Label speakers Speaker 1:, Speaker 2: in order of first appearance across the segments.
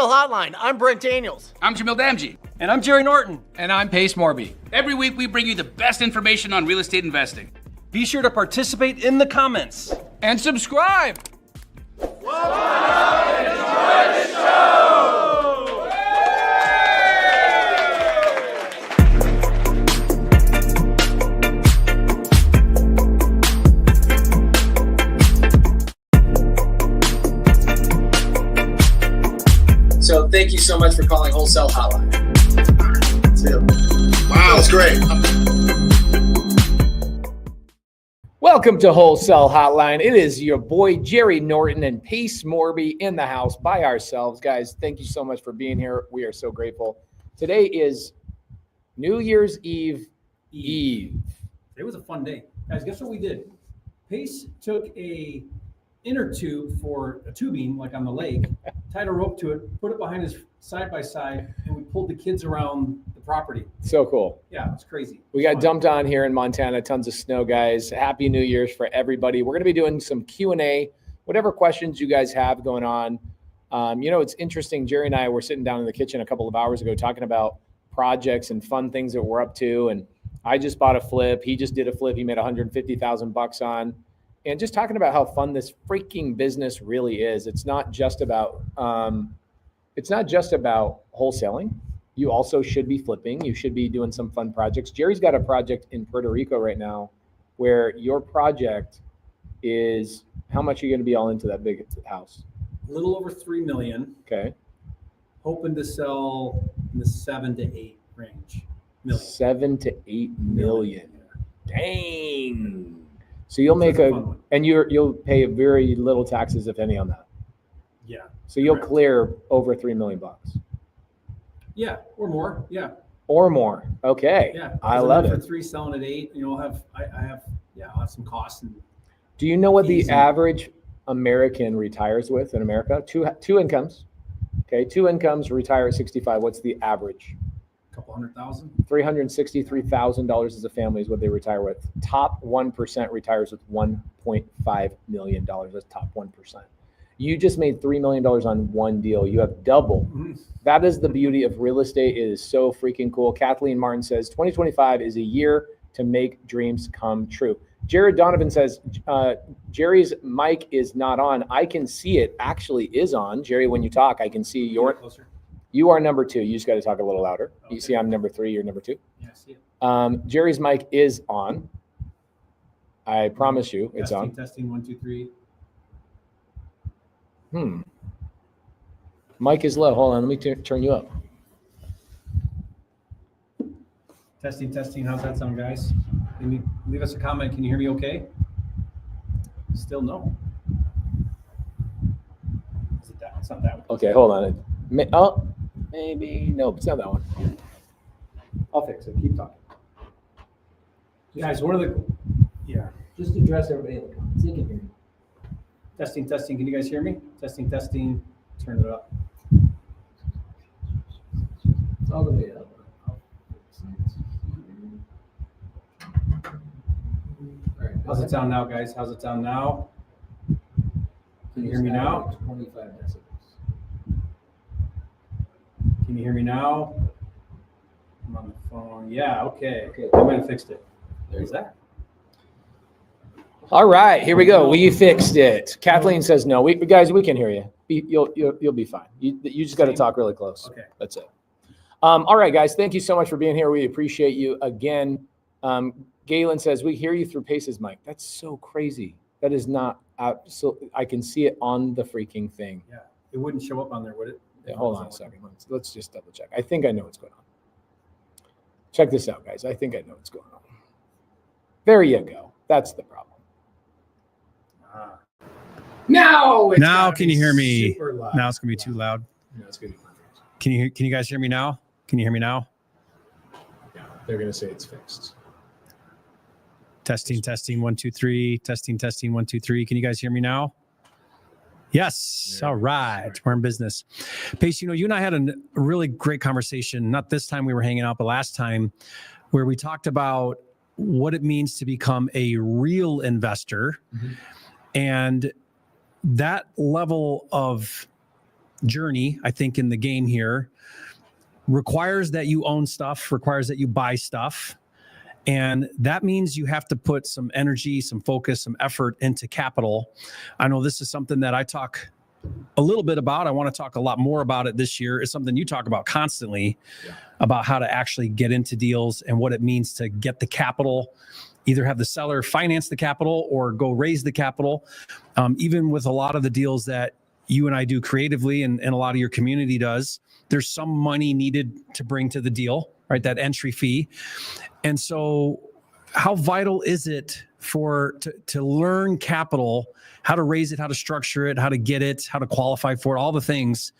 Speaker 1: Wholesale Hotline. I'm Brent Daniels.
Speaker 2: I'm Jamil Damji.
Speaker 3: And I'm Jerry Norton.
Speaker 4: And I'm Morby.
Speaker 2: Every week we bring you the best information on real estate investing.
Speaker 3: Be sure to participate in the comments.
Speaker 4: And subscribe.
Speaker 1: Enjoy the show!
Speaker 5: So thank you so much for calling Wholesale Hotline. That's it. Wow, that's great.
Speaker 4: Welcome to Wholesale Hotline. It is your boy Jerry Norton and Morby in the house by ourselves. Guys, thank you so much for being here. We are so grateful. Today is New Year's Eve.
Speaker 3: It was a fun day. Guys, guess what we did? Pace took a inner tube for a tubing, like on the lake, tied a rope to it, put it behind his side by side, and we pulled the kids around the property.
Speaker 4: So cool.
Speaker 3: Yeah, it's crazy.
Speaker 4: We got dumped on here in Montana, tons of snow, guys. Happy New Year's for everybody. We're going to be doing some Q&A, whatever questions you guys have going on. It's interesting. Jerry and I were sitting down in the kitchen a couple of hours ago talking about projects and fun things that we're up to. And I just bought a flip. He just did a flip. He made $150,000 on. And just talking about how fun this freaking business really is. It's not just about wholesaling. You also should be flipping. You should be doing some fun projects. Jerry's got a project in Puerto Rico right now where your project is, how much are you going to be all into that big house?
Speaker 3: A little over 3 million.
Speaker 4: Okay.
Speaker 3: Hoping to sell in the 7 to 8 range. Million.
Speaker 4: 7 to 8 million. Dang. So you'll make you'll pay very little taxes, if any, on that.
Speaker 3: Yeah.
Speaker 4: So you'll clear over $3 million.
Speaker 3: Yeah, or more. Yeah.
Speaker 4: Or more. Okay.
Speaker 3: Yeah.
Speaker 4: I love it.
Speaker 3: For 3, selling at 8. I'll have some costs. And
Speaker 4: do you know what the average American retires with in America? Two incomes. Okay, 2 incomes, retire at 65. What's the average?
Speaker 3: Couple $100,000.
Speaker 4: $363,000 as a family is what they retire with. Top 1% retires with $1.5 million. That's top 1%. You just made $3 million on one deal. You have double. Mm-hmm. That is the beauty of real estate. It is so freaking cool. Kathleen Martin says 2025 is a year to make dreams come true. Jared Donovan says Jerry's mic is not on. I can see it actually is on. Jerry, when you talk, I can see your. Closer. You are number 2. You just got to talk a little louder. Okay. You see I'm number 3, you're number 2. Yeah, I see it. Jerry's mic is on. I promise you it's on.
Speaker 3: Testing, 1, 2, 3.
Speaker 4: Mic is low. Hold on, let me turn you up.
Speaker 3: Testing. How's that sound, guys? Can you leave us a comment? Can you hear me okay? Still no. Is it that? It's not that one.
Speaker 4: Okay, hold on. Maybe. Nope, it's not that one.
Speaker 3: I'll fix it. Keep talking. Guys, just address everybody in the comments. They can hear you. Testing. Can you guys hear me? Testing. Turn it up. It's all the way up. All right. How's it sound now, guys? How's it sound now? Can you hear me now? 25 decibels. Can you hear me now? I'm on the phone. Yeah, okay. I might have fixed it. There's that.
Speaker 4: All right, here we go. We fixed it. Kathleen says no. We can hear you. You'll be fine. You just got to talk really close.
Speaker 3: Okay.
Speaker 4: That's it. All right, guys. Thank you so much for being here. We appreciate you again. Galen says we hear you through Pace's mic. That's so crazy. That is not absolutely. I can see it on the freaking thing.
Speaker 3: Yeah, it wouldn't show up on there, would it?
Speaker 4: Yeah, hold on a second. Let's just double check. I think I know what's going on. Check this out, guys. I think I know what's going on. There you go. That's the problem.
Speaker 6: Now can you hear me? Now it's gonna be too loud.
Speaker 4: No, it's gonna be
Speaker 6: Can you guys hear me now? Can you hear me now?
Speaker 4: Yeah, they're gonna say it's fixed.
Speaker 6: Testing 1 2 3. Testing 1 2 3. Can you guys hear me now? Yes. All right. We're in business. Pace, you and I had a really great conversation, not this time we were hanging out, but last time, where we talked about what it means to become a real investor. Mm-hmm. And that level of journey, I think, in the game here requires that you own stuff, requires that you buy stuff. And that means you have to put some energy, some focus, some effort into capital. I know this is something that I talk a little bit about. I want to talk a lot more about it this year. It's something you talk about constantly, about how to actually get into deals and what it means to get the capital, either have the seller finance the capital or go raise the capital. Even with a lot of the deals that you and I do creatively and a lot of your community does, there's some money needed to bring to the deal, right? That entry fee. And so how vital is it to learn capital, how to raise it, how to structure it, how to get it, how to qualify for it, all the things?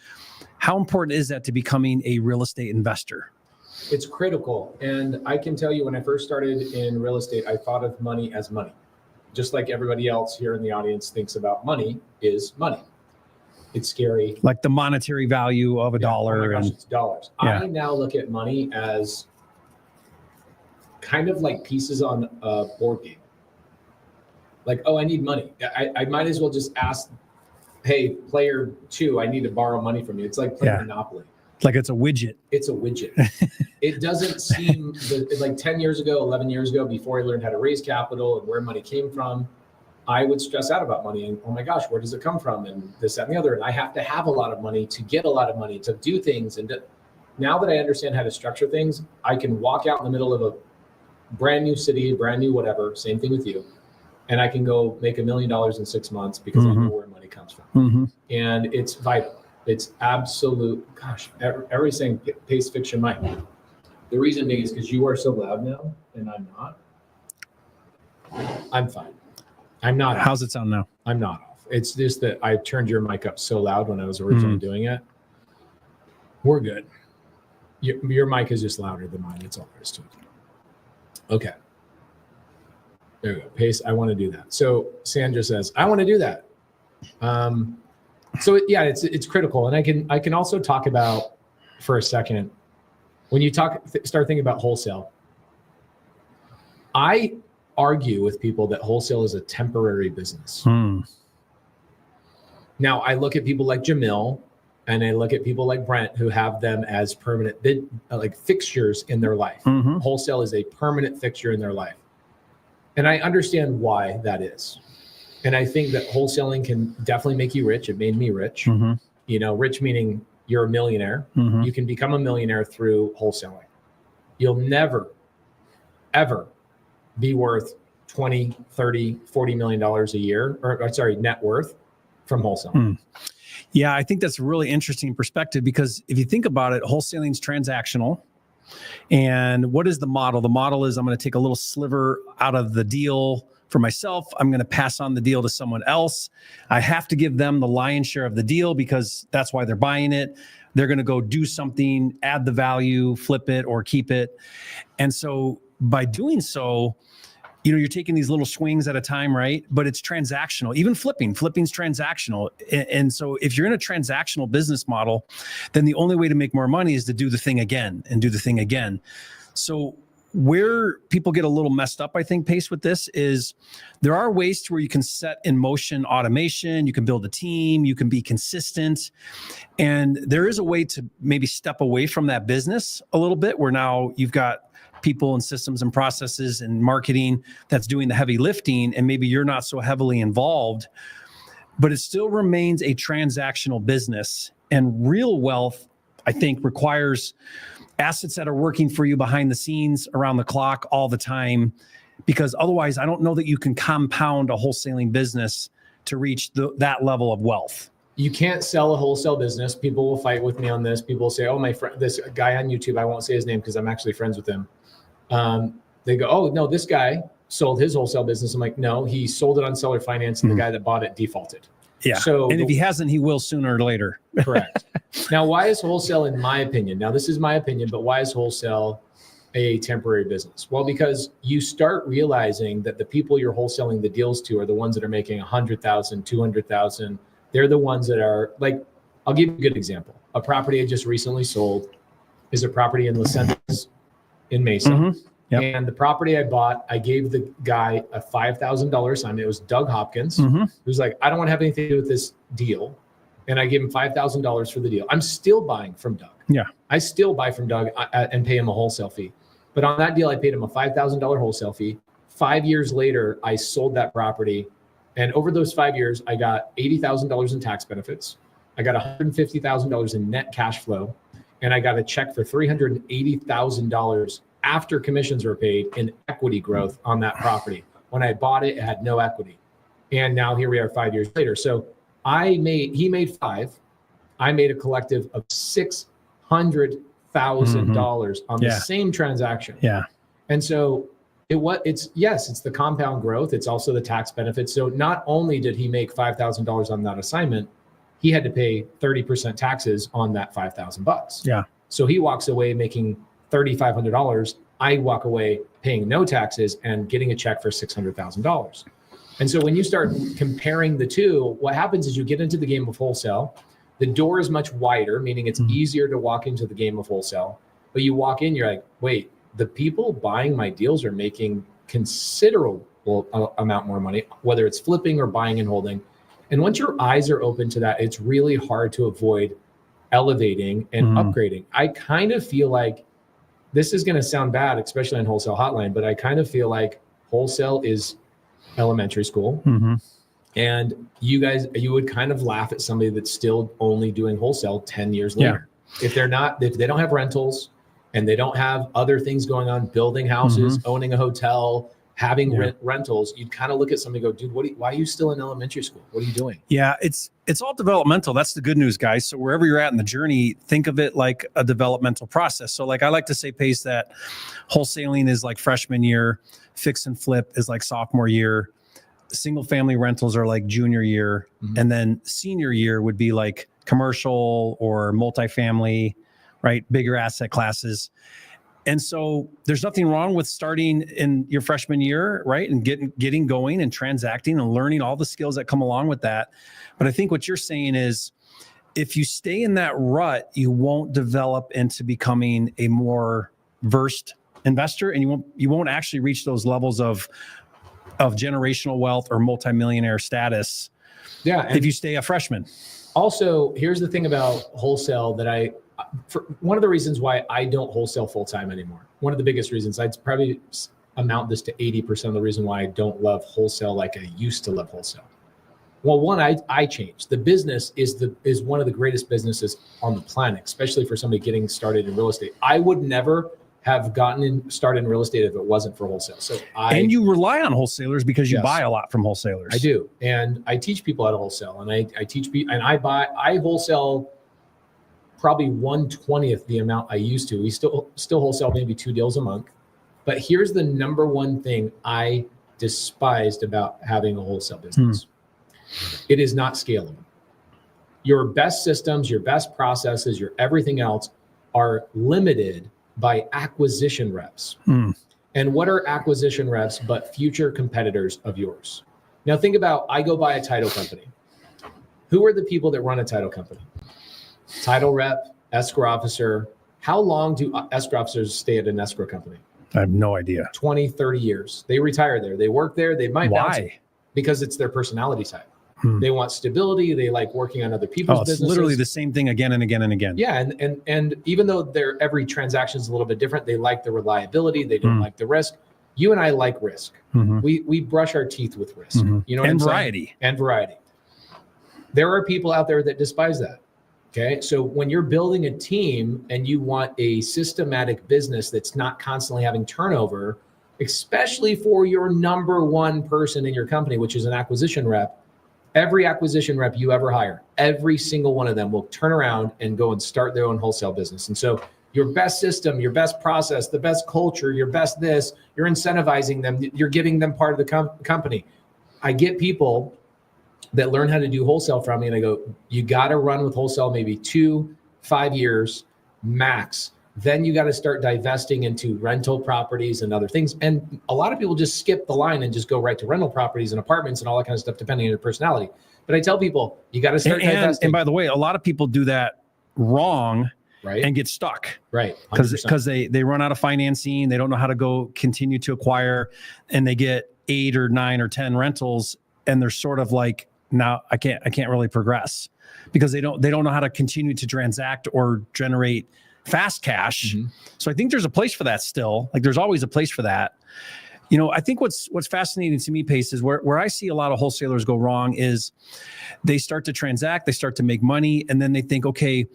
Speaker 6: How important is that to becoming a real estate investor?
Speaker 4: It's critical. And I can tell you, when I first started in real estate, I thought of money as money. Just like everybody else here in the audience thinks about money is money. It's scary.
Speaker 6: Like the monetary value of a dollar.
Speaker 4: Oh my gosh,
Speaker 6: and
Speaker 4: it's dollars.
Speaker 6: Yeah.
Speaker 4: I now look at money as kind of like pieces on a board game. Like, oh, I need money. I might as well just ask, hey, player 2, I need to borrow money from you. It's like playing Monopoly.
Speaker 6: Like it's a widget.
Speaker 4: It's a widget. It doesn't seem like 10 years ago, 11 years ago, before I learned how to raise capital and where money came from, I would stress out about money and, oh my gosh, where does it come from? And this, that, and the other. And I have to have a lot of money to get a lot of money to do things. And now that I understand how to structure things, I can walk out in the middle of a brand new city, brand new whatever, same thing with you. And I can go make $1 million in 6 months because I know where money comes from. And it's vital. It's absolute, gosh, everybody's saying pace, fix your mic. The reason being is because you are so loud now and I'm not. I'm fine. I'm not.
Speaker 6: How's it sound now?
Speaker 4: I'm not off. It's just that I turned your mic up so loud when I was originally doing it. We're good. Your mic is just louder than mine. That's all there is to it. Okay. There we go. Pace. I want to do that. So Sandra says, I want to do that. So yeah, it's critical. And I can also talk about for a second, when you start thinking about wholesale, I argue with people that wholesale is a temporary business. Now I look at people like Jamil and I look at people like Brent who have them as permanent like fixtures in their life. Wholesale is a permanent fixture in their life. And I understand why that is. And I think that wholesaling can definitely make you rich. It made me rich. You know, rich meaning you're a millionaire. You can become a millionaire through wholesaling. You'll never, ever be worth 20, 30, $40 million a year, net worth from wholesaling.
Speaker 6: Yeah, I think that's a really interesting perspective because if you think about it, wholesaling is transactional. And what is the model? The model is I'm going to take a little sliver out of the deal for myself. I'm going to pass on the deal to someone else. I have to give them the lion's share of the deal because that's why they're buying it. They're going to go do something, add the value, flip it, or keep it. And so by doing so, you know, you're taking these little swings at a time, right? But it's transactional. Even flipping's transactional. And so if you're in a transactional business model, then the only way to make more money is to do the thing again and do the thing again. So where people get a little messed up, I think, Pace, with this is there are ways to where you can set in motion automation, you can build a team, you can be consistent. And there is a way to maybe step away from that business a little bit where now you've got people and systems and processes and marketing that's doing the heavy lifting, and maybe you're not so heavily involved, but it still remains a transactional business. And real wealth, I think, requires assets that are working for you behind the scenes, around the clock, all the time, because otherwise I don't know that you can compound a wholesaling business to reach that level of wealth.
Speaker 4: You can't sell a wholesale business. People will fight with me on this. People will say, oh, my friend, this guy on YouTube, I won't say his name because I'm actually friends with him. They go, oh, no, this guy sold his wholesale business. I'm like, no, he sold it on seller finance and the guy that bought it defaulted.
Speaker 6: Yeah.
Speaker 4: So,
Speaker 6: and if he hasn't, he will sooner or later.
Speaker 4: Correct. Now, why is wholesale, in my opinion, now this is my opinion, but why is wholesale a temporary business? Well, because you start realizing that the people you're wholesaling the deals to are the ones that are making 100,000, 200,000. They're the ones that are like, I'll give you a good example. A property I just recently sold is a property in Los Angeles in Mesa.
Speaker 6: Yep.
Speaker 4: And the property I bought, I gave the guy a $5,000 assignment. It was Doug Hopkins, who's like, I don't want to have anything to do with this deal. and I gave him $5,000 for the deal. I'm still buying from Doug.
Speaker 6: Yeah.
Speaker 4: I still buy from Doug and pay him a wholesale fee. But on that deal, I paid him a $5,000 wholesale fee. 5 years later, I sold that property. And over those 5 years, I got $80,000 in tax benefits. I got $150,000 in net cash flow. And I got a check for $380,000 after commissions were paid in equity growth on that property. When I bought it, it had no equity. And now here we are 5 years later. So he made $5. I made a collective of $600,000 on the same transaction.
Speaker 6: Yeah.
Speaker 4: And so it's the compound growth. It's also the tax benefits. So not only did he make $5,000 on that assignment, he had to pay 30% taxes on that $5,000.
Speaker 6: Yeah.
Speaker 4: So he walks away making $3,500. I walk away paying no taxes and getting a check for $600,000. And so when you start comparing the two, what happens is you get into the game of wholesale. The door is much wider, meaning it's easier to walk into the game of wholesale. But you walk in, you're like, wait, the people buying my deals are making considerable amount more money, whether it's flipping or buying and holding. And once your eyes are open to that, it's really hard to avoid elevating and upgrading. I kind of feel like this is going to sound bad, especially on Wholesale Hotline, but I kind of feel like wholesale is elementary school. And you would kind of laugh at somebody that's still only doing wholesale 10 years later. If they don't have rentals and they don't have other things going on, building houses, owning a hotel, having rentals, you'd kind of look at somebody and go, dude, why are you still in elementary school? What are you doing?
Speaker 6: Yeah, it's all developmental. That's the good news, guys. So wherever you're at in the journey, think of it like a developmental process. So like I like to say, Pace, that wholesaling is like freshman year, fix and flip is like sophomore year, single family rentals are like junior year, and then senior year would be like commercial or multifamily, right? Bigger asset classes. And so there's nothing wrong with starting in your freshman year, right? And getting going and transacting and learning all the skills that come along with that. But I think what you're saying is if you stay in that rut, you won't develop into becoming a more versed investor, and you won't actually reach those levels of generational wealth or multimillionaire status. Yeah. If you stay a freshman.
Speaker 4: Also, here's the thing about wholesale that one of the reasons why I don't wholesale full time anymore. One of the biggest reasons, I'd probably amount this to 80% of the reason why I don't love wholesale like I used to love wholesale. Well, one, I changed. The business is one of the greatest businesses on the planet, especially for somebody getting started in real estate. I would never have started in real estate if it wasn't for wholesale. And
Speaker 6: you rely on wholesalers because you buy a lot from wholesalers.
Speaker 4: I do, and I teach people how to wholesale, and I teach people, and I wholesale probably 1/20th the amount I used to. We still wholesale maybe 2 deals a month, but here's the number one thing I despised about having a wholesale business. It is not scalable. Your best systems, your best processes, your everything else are limited by acquisition reps. And what are acquisition reps but future competitors of yours? Now think about, I go buy a title company. Who are the people that run a title company? Title rep, escrow officer. How long do escrow officers stay at an escrow company?
Speaker 6: I have no idea.
Speaker 4: 20, 30 years. They retire there. They work there. They might bounce it because it's their personality type. They want stability. They like working on other people's businesses.
Speaker 6: It's literally the same thing again and again and again.
Speaker 4: Yeah, and even though every transaction is a little bit different, they like the reliability. They don't like the risk. You and I like risk. We brush our teeth with risk. You know what I'm saying?
Speaker 6: Variety.
Speaker 4: And variety. There are people out there that despise that. Okay, so when you're building a team and you want a systematic business that's not constantly having turnover, especially for your number one person in your company, which is an acquisition rep. Every acquisition rep you ever hire, every single one of them will turn around and go and start their own wholesale business. And so your best system, your best process, the best culture, your best this, you're incentivizing them, you're giving them part of the company. I get people that learn how to do wholesale from me and I go, you got to run with wholesale maybe 2-5 years max. Then you got to start divesting into rental properties and other things. And a lot of people just skip the line and just go right to rental properties and apartments and all that kind of stuff, depending on your personality. But I tell people, you got to start divesting.
Speaker 6: And by the way, a lot of people do that wrong,
Speaker 4: right,
Speaker 6: and get stuck.
Speaker 4: Right.
Speaker 6: Because they run out of financing. They don't know how to go continue to acquire, and they get 8 or 9 or 10 rentals. And they're sort of like now I can't really progress because they don't know how to continue to transact or generate fast cash. So I think there's a place for that still. Like there's always a place for that. You know, I think what's fascinating to me, Pace, is where I see a lot of wholesalers go wrong is they start to transact, they start to make money, and then they think, okay,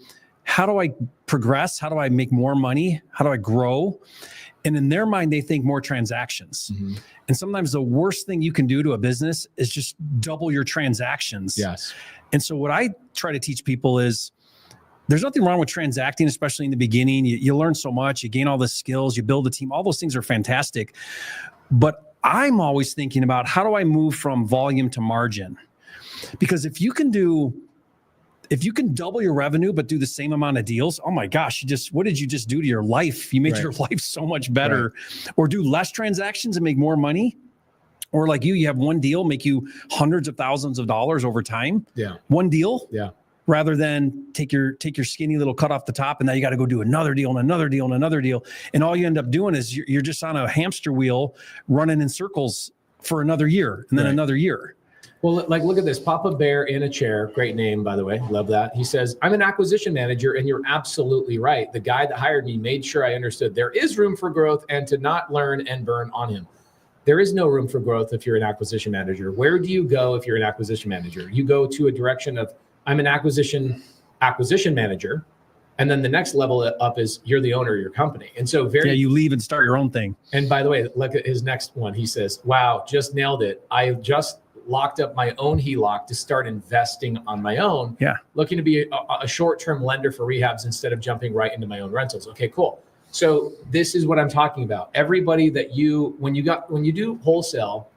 Speaker 6: how do I progress? How do I make more money? How do I grow? And in their mind, they think more transactions. And sometimes the worst thing you can do to a business is just double your transactions.
Speaker 4: Yes.
Speaker 6: And so what I try to teach people is there's nothing wrong with transacting, especially in the beginning. You learn so much, you gain all the skills, you build a team. All those things are fantastic. But I'm always thinking about how do I move from volume to margin? Because if you can double your revenue, but do the same amount of deals, oh my gosh, what did you just do to your life? You made your life so much better. Or do less transactions and make more money. Or like you have one deal, make you hundreds of thousands of dollars over time.
Speaker 4: Yeah.
Speaker 6: One deal.
Speaker 4: Yeah.
Speaker 6: Rather than take your skinny little cut off the top, and now you got to go do another deal and another deal and another deal. And all you end up doing is you're just on a hamster wheel running in circles for another year and then another year.
Speaker 4: Well, like, look at this. Papa Bear in a chair. Great name, by the way. Love that. He says, I'm an acquisition manager, and you're absolutely right. The guy that hired me made sure I understood there is room for growth and to not learn and burn on him. There is no room for growth if you're an acquisition manager. Where do you go if you're an acquisition manager? You go to a direction of, I'm an acquisition manager. And then the next level up is you're the owner of your company. And so
Speaker 6: you leave and start your own thing.
Speaker 4: And by the way, look at his next one. He says, wow, just nailed it. I just locked up my own HELOC to start investing on my own.
Speaker 6: Yeah.
Speaker 4: Looking to be a short-term lender for rehabs instead of jumping right into my own rentals. Okay, cool. So this is what I'm talking about. Everybody that when you do wholesale,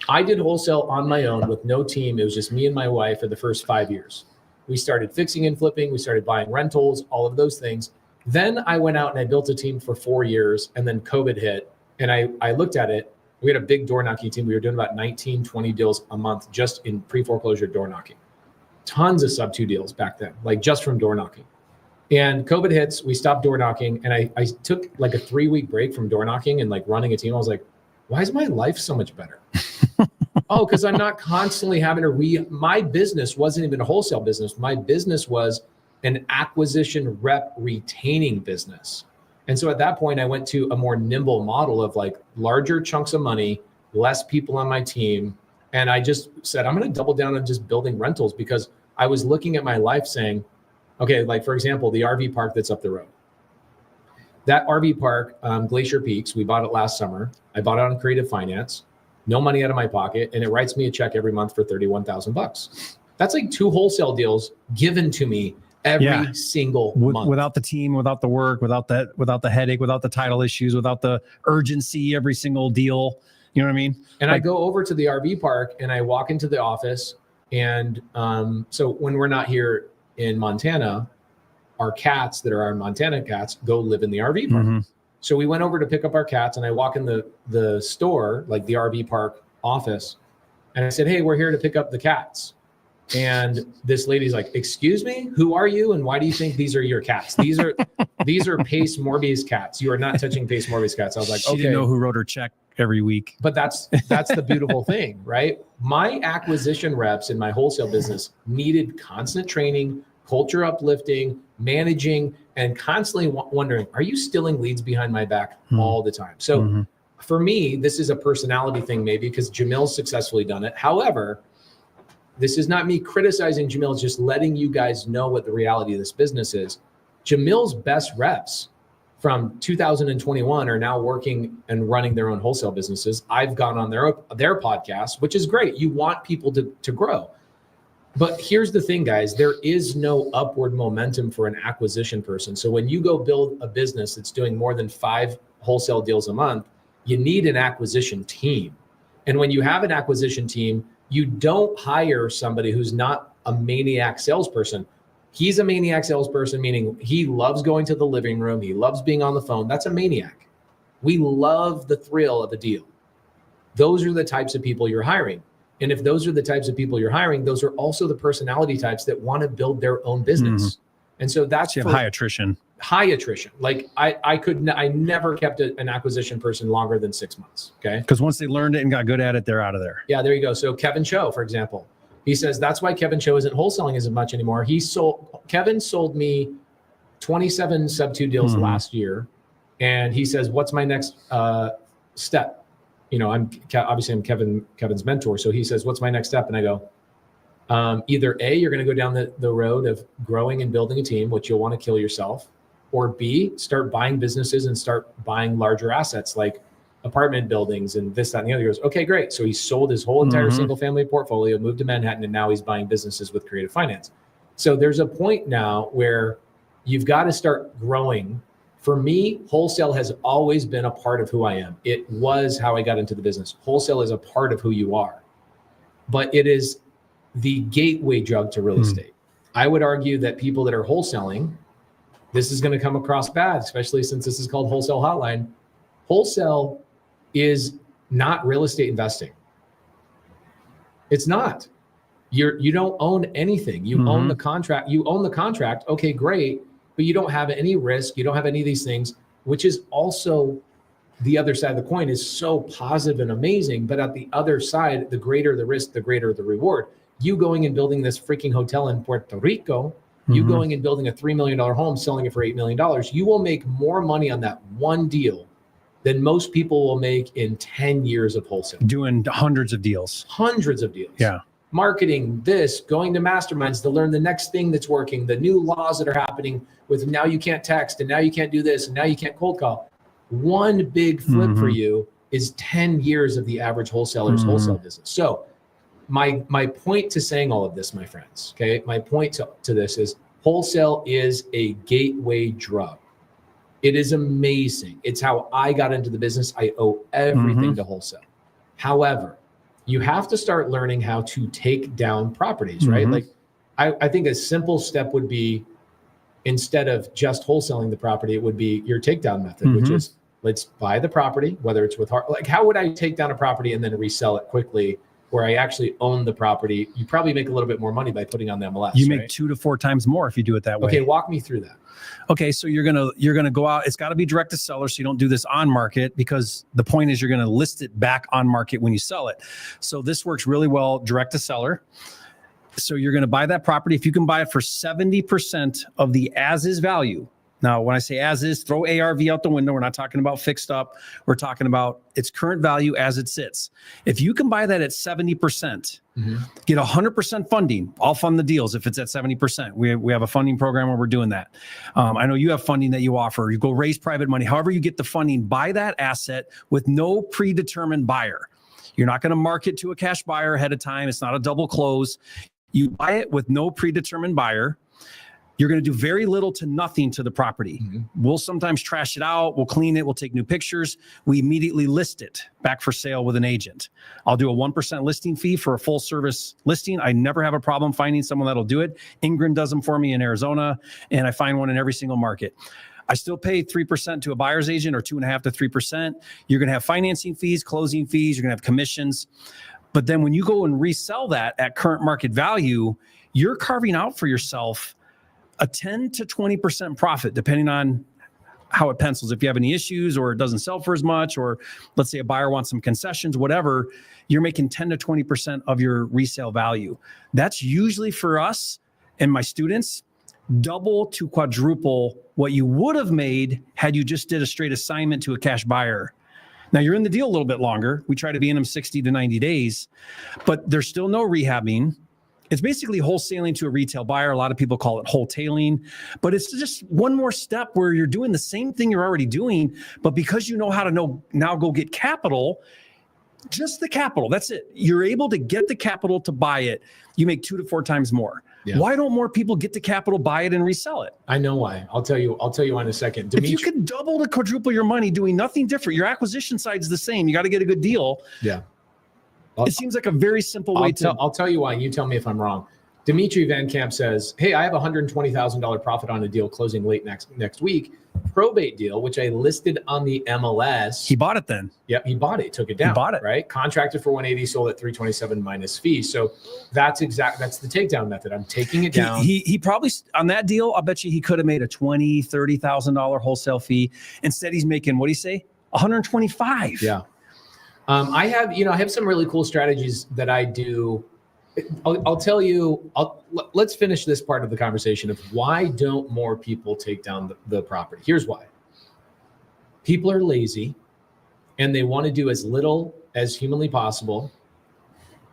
Speaker 4: I did wholesale on my own with no team. It was just me and my wife for the first 5 years. We started fixing and flipping. We started buying rentals, all of those things. Then I went out and I built a team for 4 years, and then COVID hit. And I looked at it. We had a big door knocking team. We were doing about 19, 20 deals a month just in pre-foreclosure door knocking. Tons of Subto deals back then, like just from door knocking. And COVID hits, we stopped door knocking. And I took like a 3-week break from door knocking and like running a team. I was like, why is my life so much better? Oh, because I'm not constantly having to my business wasn't even a wholesale business. My business was an acquisition rep retaining business. And so at that point, I went to a more nimble model of like larger chunks of money, less people on my team. And I just said, I'm going to double down on just building rentals because I was looking at my life saying, okay, like for example, the RV park that's up the road. That RV park, Glacier Peaks, we bought it last summer. I bought it on Creative Finance, no money out of my pocket, and it writes me a check every month for $31,000. That's like 2 wholesale deals given to me every single month.
Speaker 6: Without the team, without the work, without the headache, without the title issues, without the urgency, every single deal. You know what I mean?
Speaker 4: And I go over to the RV park and I walk into the office. And so when we're not here in Montana, our cats that are our Montana cats go live in the RV park. Mm-hmm. So we went over to pick up our cats, and I walk in the store, like the RV park office, and I said, hey, we're here to pick up the cats. And this lady's like, excuse me, who are you? And why do you think these are your cats? These are Pace Morby's cats. You are not touching Pace Morby's cats. I was like,
Speaker 6: she didn't know who wrote her check every week.
Speaker 4: But that's the beautiful thing, right? My acquisition reps in my wholesale business needed constant training, culture uplifting, managing, and constantly wondering, are you stealing leads behind my back all the time? So for me, this is a personality thing maybe because Jamil's successfully done it. However, this is not me criticizing Jamil, it's just letting you guys know what the reality of this business is. Jamil's best reps from 2021 are now working and running their own wholesale businesses. I've gone on their podcast, which is great. You want people to grow. But here's the thing, guys, there is no upward momentum for an acquisition person. So when you go build a business that's doing more than 5 wholesale deals a month, you need an acquisition team. And when you have an acquisition team, you don't hire somebody who's not a maniac salesperson. He's a maniac salesperson, meaning he loves going to the living room. He loves being on the phone. That's a maniac. We love the thrill of a deal. Those are the types of people you're hiring. And if those are the types of people you're hiring, those are also the personality types that want to build their own business. Mm-hmm. And so that's
Speaker 6: high attrition.
Speaker 4: High attrition. Like I never kept an acquisition person longer than 6 months. Okay.
Speaker 6: Because once they learned it and got good at it, they're out of there.
Speaker 4: Yeah, there you go. So Kevin Cho, for example, He says, that's why Kevin Cho isn't wholesaling as much anymore. Kevin sold me 27 Subto deals last year. And he says, what's my next step? You know, I'm Kevin's mentor. So he says, what's my next step? And I go, either A, you're going to go down the road of growing and building a team, which you'll want to kill yourself, or B, start buying businesses and start buying larger assets like apartment buildings and this, that, and the other. He goes, okay, great. So he sold his whole entire single family portfolio, moved to Manhattan, and now he's buying businesses with creative finance. So there's a point now where you've got to start growing. For me, wholesale has always been a part of who I am. It was how I got into the business. Wholesale is a part of who you are, but it is the gateway drug to real estate. I would argue that people that are wholesaling, this is going to come across bad, especially since this is called Wholesale Hotline. Wholesale is not real estate investing. It's not. You don't own anything. You own the contract. You own the contract. Okay, great. But you don't have any risk. You don't have any of these things, which is also the other side of the coin is so positive and amazing. But at the other side, the greater the risk, the greater the reward. You going and building this freaking hotel in Puerto Rico, you going and building a $3 million home, selling it for $8 million, you will make more money on that one deal than most people will make in 10 years of wholesale.
Speaker 6: Doing hundreds of deals.
Speaker 4: Hundreds of deals.
Speaker 6: Yeah.
Speaker 4: Marketing this, going to masterminds to learn the next thing that's working, the new laws that are happening with now you can't text and now you can't do this and now you can't cold call. One big flip for you is 10 years of the average wholesaler's wholesale business. So my point to saying all of this, my friends, okay, my point to this is wholesale is a gateway drug. It is amazing. It's how I got into the business. I owe everything to wholesale. However, you have to start learning how to take down properties, right? Like I think a simple step would be, instead of just wholesaling the property, it would be your takedown method, which is let's buy the property, whether it's with like how would I take down a property and then resell it quickly where I actually own the property? You probably make a little bit more money by putting on the MLS. You
Speaker 6: make 2 to 4 times more if you do it that way.
Speaker 4: Okay, walk me through that.
Speaker 6: Okay, so you're gonna go out. It's got to be direct to seller, so you don't do this on market, because the point is you're gonna list it back on market when you sell it. So this works really well direct to seller. So you're gonna buy that property. If you can buy it for 70% of the as is value. Now, when I say as is, throw ARV out the window. We're not talking about fixed up. We're talking about its current value as it sits. If you can buy that at 70%, get 100% funding. I'll fund the deals if it's at 70%. We have a funding program where we're doing that. I know you have funding that you offer. You go raise private money. However you get the funding, buy that asset with no predetermined buyer. You're not going to market to a cash buyer ahead of time. It's not a double close. You buy it with no predetermined buyer. You're going to do very little to nothing to the property. We'll sometimes trash it out. We'll clean it. We'll take new pictures. We immediately list it back for sale with an agent. I'll do a 1% listing fee for a full service listing. I never have a problem finding someone that'll do it. Ingrid does them for me in Arizona, and I find one in every single market. I still pay 3% to a buyer's agent, or 2.5% to 3%. You're going to have financing fees, closing fees. You're going to have commissions. But then when you go and resell that at current market value, you're carving out for yourself a 10 to 20% profit, depending on how it pencils. If you have any issues or it doesn't sell for as much, or let's say a buyer wants some concessions, whatever, you're making 10 to 20% of your resale value. That's usually for us and my students, double to quadruple what you would have made had you just did a straight assignment to a cash buyer. Now you're in the deal a little bit longer. We try to be in them 60 to 90 days, but there's still no rehabbing. It's basically wholesaling to a retail buyer. A lot of people call it wholetailing, but it's just one more step where you're doing the same thing you're already doing, but because you know how to now go get capital, just the capital, that's it. You're able to get the capital to buy it. You make 2 to 4 times more. Yeah. Why don't more people get the capital, buy it, and resell it? I know why. I'll tell you in a second. If you could double to quadruple your money doing nothing different, your acquisition side's the same. You got to get a good deal. Yeah. It seems like a very simple way I'll tell you why. You tell me if I'm wrong. Dimitri Van Camp says, hey, I have a $120,000 profit on a deal closing late next week. Probate deal, which I listed on the MLS. He bought it then. Yep, he bought it. Took it down. He bought it. Right? Contracted for 180, sold at 327 minus fees. So that's the takedown method. I'm taking it down. He probably, on that deal, I'll bet you he could have made a $20,000, $30,000 wholesale fee. Instead, he's making, what do you say? 125. Yeah. I have some really cool strategies that I do
Speaker 4: I'll tell you, let's finish this part of the conversation of why don't more people take down the property. Here's why. People are lazy and they want to do as little as humanly possible.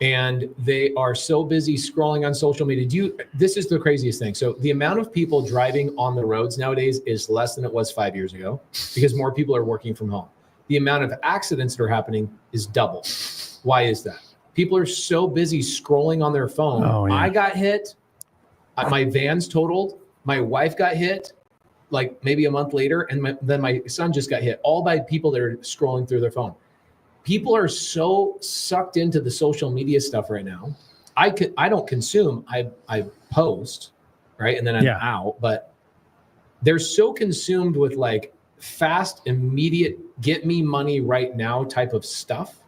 Speaker 4: And they are so busy scrolling on social media. This is the craziest thing. So the amount of people driving on the roads nowadays is less than it was 5 years ago because more people are working from home. The amount of accidents that are happening is double. Why is that? People are so busy scrolling on their phone.
Speaker 6: Oh, yeah.
Speaker 4: I got hit. My van's totaled. My wife got hit like maybe a month later. And then my son just got hit, all by people that are scrolling through their phone. People are so sucked into the social media stuff right now. I don't consume. I post, right? And then I'm out. But they're so consumed with like fast, immediate, get me money right now type of stuff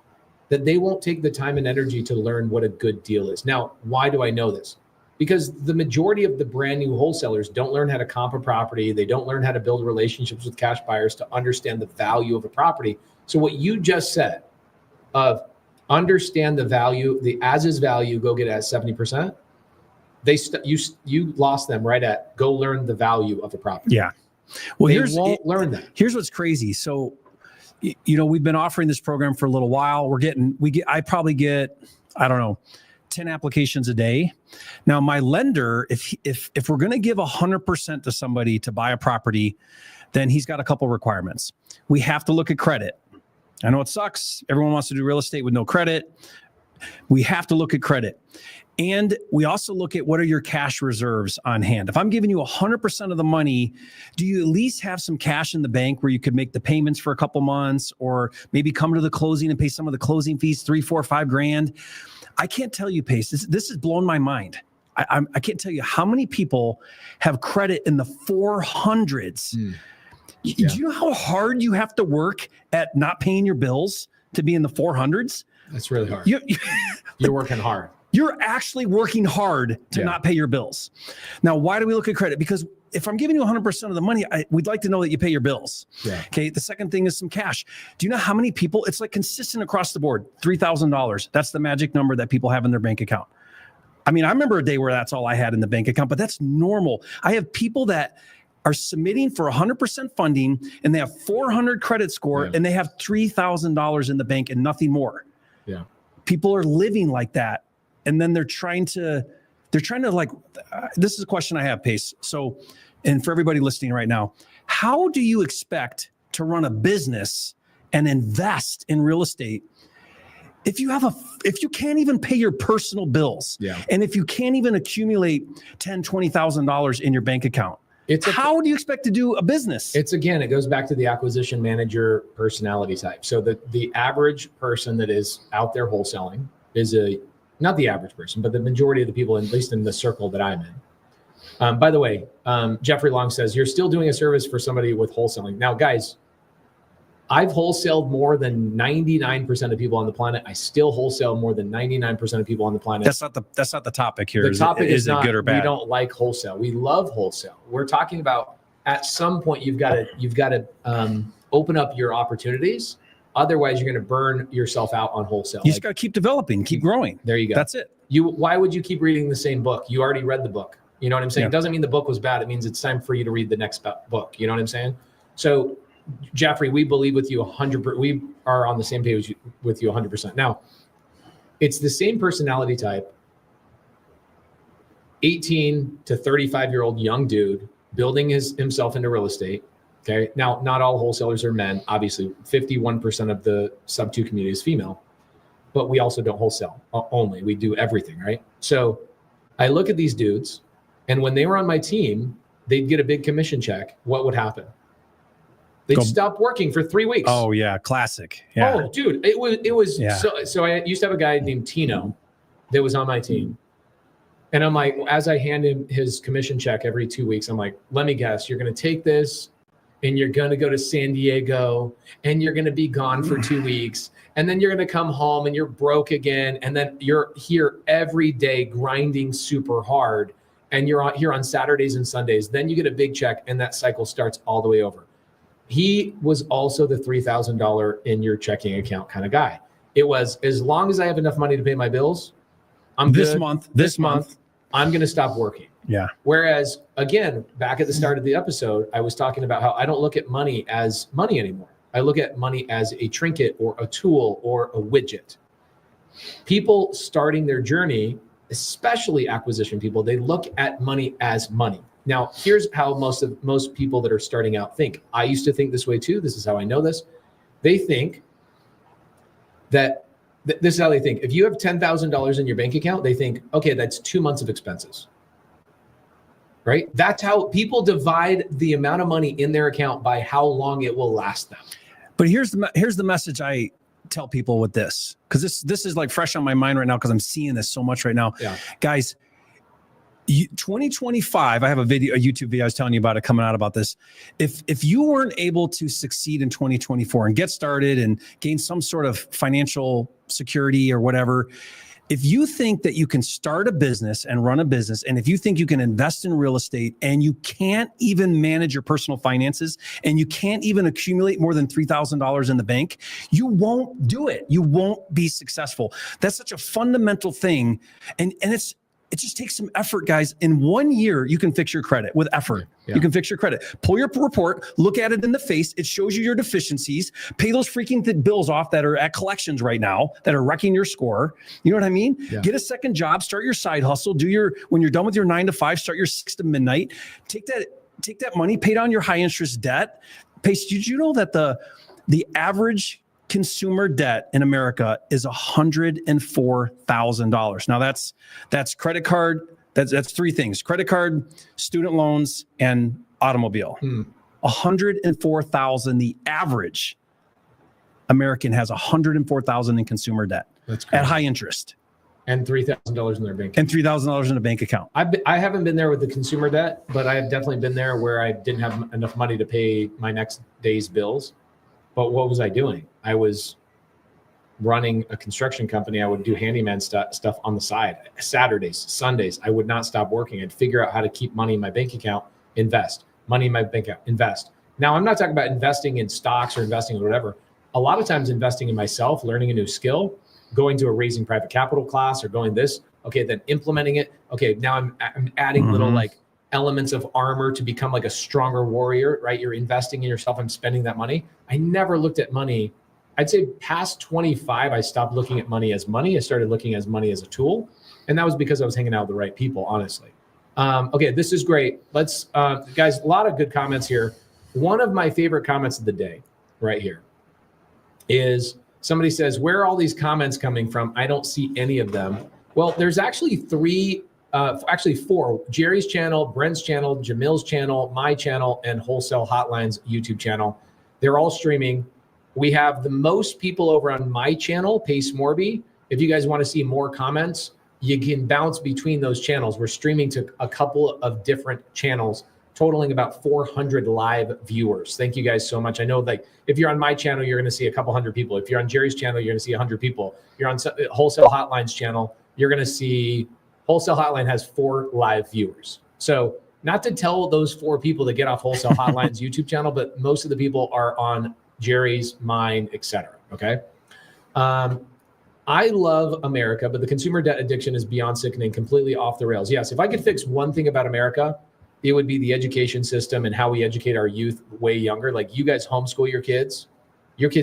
Speaker 4: that they won't take the time and energy to learn what a good deal is. Now, why do I know this? Because the majority of the brand new wholesalers don't learn how to comp a property. They don't learn how to build relationships with cash buyers to understand the value of a property. So what you just said of understand the value, the as is value, go get it at 70%. You lost them right at go learn the value of the property.
Speaker 6: Yeah. Well,
Speaker 4: they won't learn that.
Speaker 6: Here's what's crazy. So, we've been offering this program for a little while. I probably get, I don't know, 10 applications a day. Now, my lender, if we're going to give 100% to somebody to buy a property, then he's got a couple requirements. We have to look at credit. I know it sucks. Everyone wants to do real estate with no credit. We have to look at credit. And we also look at what are your cash reserves on hand. If I'm giving you 100% of the money, do you at least have some cash in the bank where you could make the payments for a couple months or maybe come to the closing and pay some of the closing fees, $3, $4, $5,000? I can't tell you, Pace, this has blown my mind. I can't tell you how many people have credit in the 400s. Do you know how hard you have to work at not paying your bills to be in the 400s?
Speaker 4: That's really hard. You're working hard.
Speaker 6: You're actually working hard to not pay your bills. Now, why do we look at credit? Because if I'm giving you 100% of the money, we'd like to know that you pay your bills. Yeah. Okay. The second thing is some cash. Do you know how many people, it's like consistent across the board, $3,000. That's the magic number that people have in their bank account. I mean, I remember a day where that's all I had in the bank account, but that's normal. I have people that are submitting for 100% funding and they have 400 credit score and they have $3,000 in the bank and nothing more. Yeah. People are living like that. And then they're trying to like, this is a question I have, Pace. So, and for everybody listening right now, how do you expect to run a business and invest in real estate if you can't even pay your personal bills? Yeah. And if you can't even accumulate $10,000, $20,000 in your bank account? How do you expect to do a business?
Speaker 4: It goes back to the acquisition manager personality type. So the average person that is out there wholesaling is not the average person, but the majority of the people, at least in the circle that I'm in. By the way, Jeffrey Long says, you're still doing a service for somebody with wholesaling. Now, guys, I've wholesaled more than 99% of people on the planet. I still wholesale more than 99% of people on the planet.
Speaker 6: That's not the topic here.
Speaker 4: The topic is not,
Speaker 6: it good or bad?
Speaker 4: We don't like wholesale. We love wholesale. We're talking about at some point you've got to open up your opportunities. Otherwise, you're going to burn yourself out on wholesale.
Speaker 6: You just got to keep developing, keep growing.
Speaker 4: There you go.
Speaker 6: That's it.
Speaker 4: Why would you keep reading the same book? You already read the book. You know what I'm saying?
Speaker 6: Yeah.
Speaker 4: It doesn't mean the book was bad. It means it's time for you to read the next book. You know what I'm saying? So, Jeffrey, we believe with you 100%. We are on the same page with you 100%. Now, it's the same personality type. 18 to 35-year-old young dude building himself into real estate. Okay. Now, not all wholesalers are men. Obviously, 51% of the Subto community is female, but we also don't wholesale only. We do everything, right? So I look at these dudes, and when they were on my team, they'd get a big commission check. What would happen? They'd stop working for 3 weeks.
Speaker 6: Oh yeah, classic. Yeah.
Speaker 4: Oh, dude, it was. Yeah. So I used to have a guy named Tino that was on my team. And I'm like, as I hand him his commission check every 2 weeks, I'm like, let me guess, you're going to take this and you're going to go to San Diego and you're going to be gone for 2 weeks. And then you're going to come home and you're broke again. And then you're here every day grinding super hard. And you're here on Saturdays and Sundays. Then you get a big check and that cycle starts all the way over. He was also the $3,000 in your checking account kind of guy. It was, as long as I have enough money to pay my bills, I'm
Speaker 6: this
Speaker 4: good.
Speaker 6: month,
Speaker 4: I'm going to stop working.
Speaker 6: Yeah.
Speaker 4: Whereas, again, back at the start of the episode, I was talking about how I don't look at money as money anymore. I look at money as a trinket or a tool or a widget. People starting their journey, especially acquisition people, they look at money as money. Now, here's how most people that are starting out think. I used to think this way too. This is how I know this. They think that this is how they think. If you have $10,000 in your bank account, they think, okay, that's 2 months of expenses. Right? That's how people divide the amount of money in their account by how long it will last them.
Speaker 6: But here's the message I tell people with this, because this is like fresh on my mind right now because I'm seeing this so much right now.
Speaker 4: Yeah.
Speaker 6: Guys, 2025, I have a YouTube video I was telling you about it coming out about this. If you weren't able to succeed in 2024 and get started and gain some sort of financial security or whatever, if you think that you can start a business and run a business, and if you think you can invest in real estate and you can't even manage your personal finances and you can't even accumulate more than $3,000 in the bank, you won't do it. You won't be successful. That's such a fundamental thing. And it just takes some effort, guys. In 1 year, you can fix your credit with effort. Yeah. You can fix your credit. Pull your report, look at it in the face. It shows you your deficiencies. Pay those freaking bills off that are at collections right now that are wrecking your score. You know what I mean? Yeah. Get a second job, start your side hustle, when you're done with your 9 to 5, start your 6 to midnight. Take that money, pay down your high interest debt. Did you know that the average consumer debt in America is $104,000. Now that's credit card. That's 3 things: credit card, student loans, and automobile. 104,000. The average American has 104,000 in consumer debt. That's crazy. At high interest.
Speaker 4: And $3,000 in their bank.
Speaker 6: And $3,000 in a bank account.
Speaker 4: I haven't been there with the consumer debt, but I have definitely been there where I didn't have enough money to pay my next day's bills. But what was I doing? I was running a construction company. I would do handyman stuff on the side. Saturdays, Sundays, I would not stop working. I'd figure out how to keep money in my bank account, invest. Money in my bank account, invest. Now, I'm not talking about investing in stocks or investing in whatever. A lot of times investing in myself, learning a new skill, going to a raising private capital class or going this, okay, then implementing it. Okay, now I'm adding little like elements of armor to become like a stronger warrior, right? You're investing in yourself and spending that money. I never looked at money. I'd say past 25, I stopped looking at money as money. I started looking at money as a tool. And that was because I was hanging out with the right people, honestly. Okay, this is great. Let's, guys, a lot of good comments here. One of my favorite comments of the day right here is somebody says, where are all these comments coming from? I don't see any of them. Well, there's actually 4, Jerry's channel, Brent's channel, Jamil's channel, my channel, and Wholesale Hotline's YouTube channel. They're all streaming. We have the most people over on my channel, Pace Morby. If you guys want to see more comments, you can bounce between those channels. We're streaming to a couple of different channels, totaling about 400 live viewers. Thank you guys so much. I know like if you're on my channel, you're going to see a couple hundred people. If you're on Jerry's channel, you're going to see 100 people. You're on Wholesale Hotline's channel, you're going to see Wholesale Hotline has 4 live viewers. So not to tell those 4 people to get off Wholesale Hotline's YouTube channel, but most of the people are on Jerry's, mine, etc. Okay. I love America, but the consumer debt addiction is beyond sickening, completely off the rails. Yes, if I could fix one thing about America, it would be the education system and how we educate our youth way younger. Like you guys homeschool your kids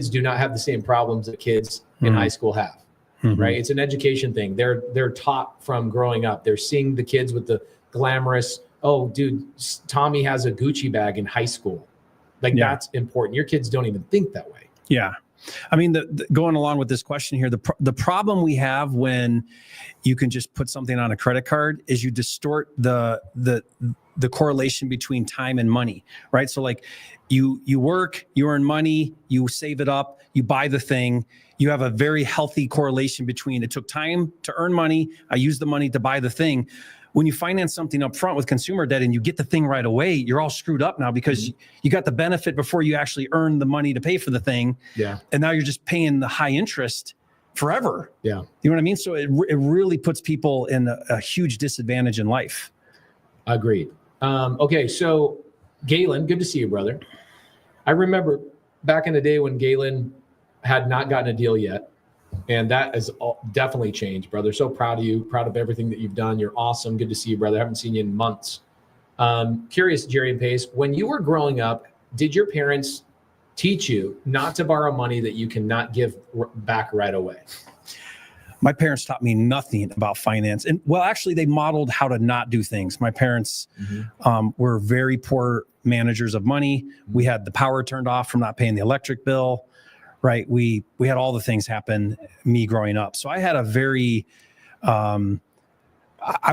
Speaker 4: do not have the same problems that kids in high school have. Right? It's an education thing. They're taught from growing up. They're seeing the kids with the glamorous, oh, dude, Tommy has a Gucci bag in high school. Like that's important. Your kids don't even think that way. Yeah. I mean, going along with this question here, the problem we have when you can just put something on a credit card is you distort the correlation between time and money, right? So like you work, you earn money, you save it up, you buy the thing. You have a very healthy correlation between it took time to earn money, I used the money to buy the thing. When you finance something up front with consumer debt and you get the thing right away, you're all screwed up now because you got the benefit before you actually earn the money to pay for the thing. Yeah. And now you're just paying the high interest forever. Yeah. You know what I mean? So it really puts people in a huge disadvantage in life. Agreed. Okay. So Galen, good to see you, brother. I remember back in the day when Galen had not gotten a deal yet. And that has definitely changed, brother. So proud of you, proud of everything that you've done. You're awesome. Good to see you, brother. I haven't seen you in months. Curious, Jerry and Pace, when you were growing up, did your parents teach you not to borrow money that you cannot give back right away?
Speaker 6: My parents taught me nothing about finance. And well, actually, they modeled how to not do things. My parents were very poor managers of money. We had the power turned off from not paying the electric bill, right? We had all the things happen, me growing up. So I had a very, I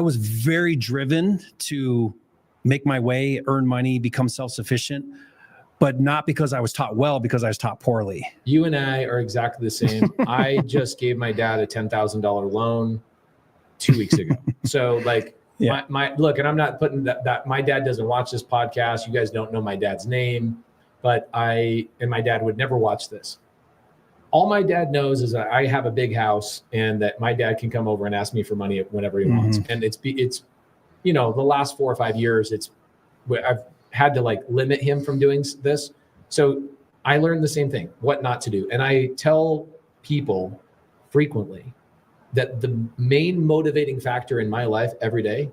Speaker 6: was very driven to make my way, earn money, become self-sufficient, but not because I was taught well, because I was taught poorly.
Speaker 4: You and I are exactly the same. I just gave my dad a $10,000 loan 2 weeks ago. So like my look, and I'm not putting that my dad doesn't watch this podcast. You guys don't know my dad's name, but my dad would never watch this. All my dad knows is that I have a big house and that my dad can come over and ask me for money whenever he wants. And it's, you know, the last 4 or 5 years, I've had to like limit him from doing this. So I learned the same thing, what not to do. And I tell people frequently that the main motivating factor in my life every day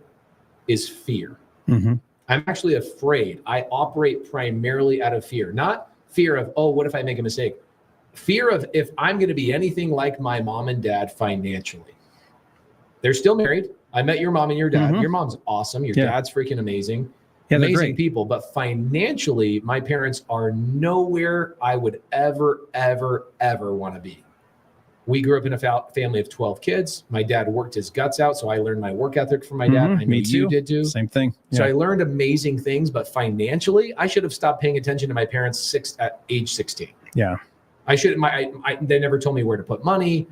Speaker 4: is fear. I'm actually afraid. I operate primarily out of fear, not fear of, oh, what if I make a mistake? Fear of if I'm going to be anything like my mom and dad financially. They're still married. I met your mom and your dad. Your mom's awesome. Your dad's freaking amazing. Amazing people. But financially, my parents are nowhere I would ever want to be. We grew up in a family of 12 kids. My dad worked his guts out, so I learned my work ethic from my dad. I know you did too.
Speaker 6: Same thing.
Speaker 4: So I learned amazing things, but financially, I should have stopped paying attention to my parents at age 16.
Speaker 6: Yeah.
Speaker 4: I should. They never told me where to put money.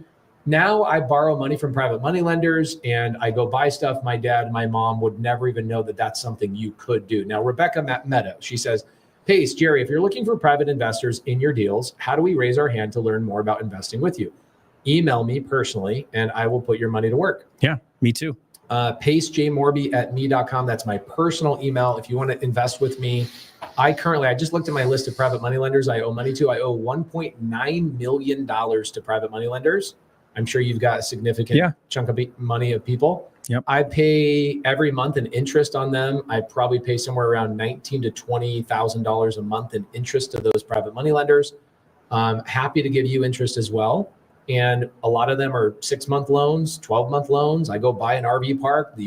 Speaker 4: Now I borrow money from private money lenders and I go buy stuff. My dad and my mom would never even know that that's something you could do. Now, Rebecca Meadow, she says, Pace, Jerry, if you're looking for private investors in your deals, how do we raise our hand to learn more about investing with you? Email me personally and I will put your money to work.
Speaker 6: Yeah, me too.
Speaker 4: PaceJMorby@me.com. That's my personal email. If you want to invest with me, I just looked at my list of private money lenders I owe money to. I owe $1.9 million to private money lenders. I'm sure you've got a significant chunk of money of people.
Speaker 6: Yep.
Speaker 4: I pay every month in interest on them. I probably pay somewhere around $19,000 to $20,000 a month in interest to those private money lenders. Happy to give you interest as well. And a lot of them are 6-month loans, 12-month loans. I go buy an RV park.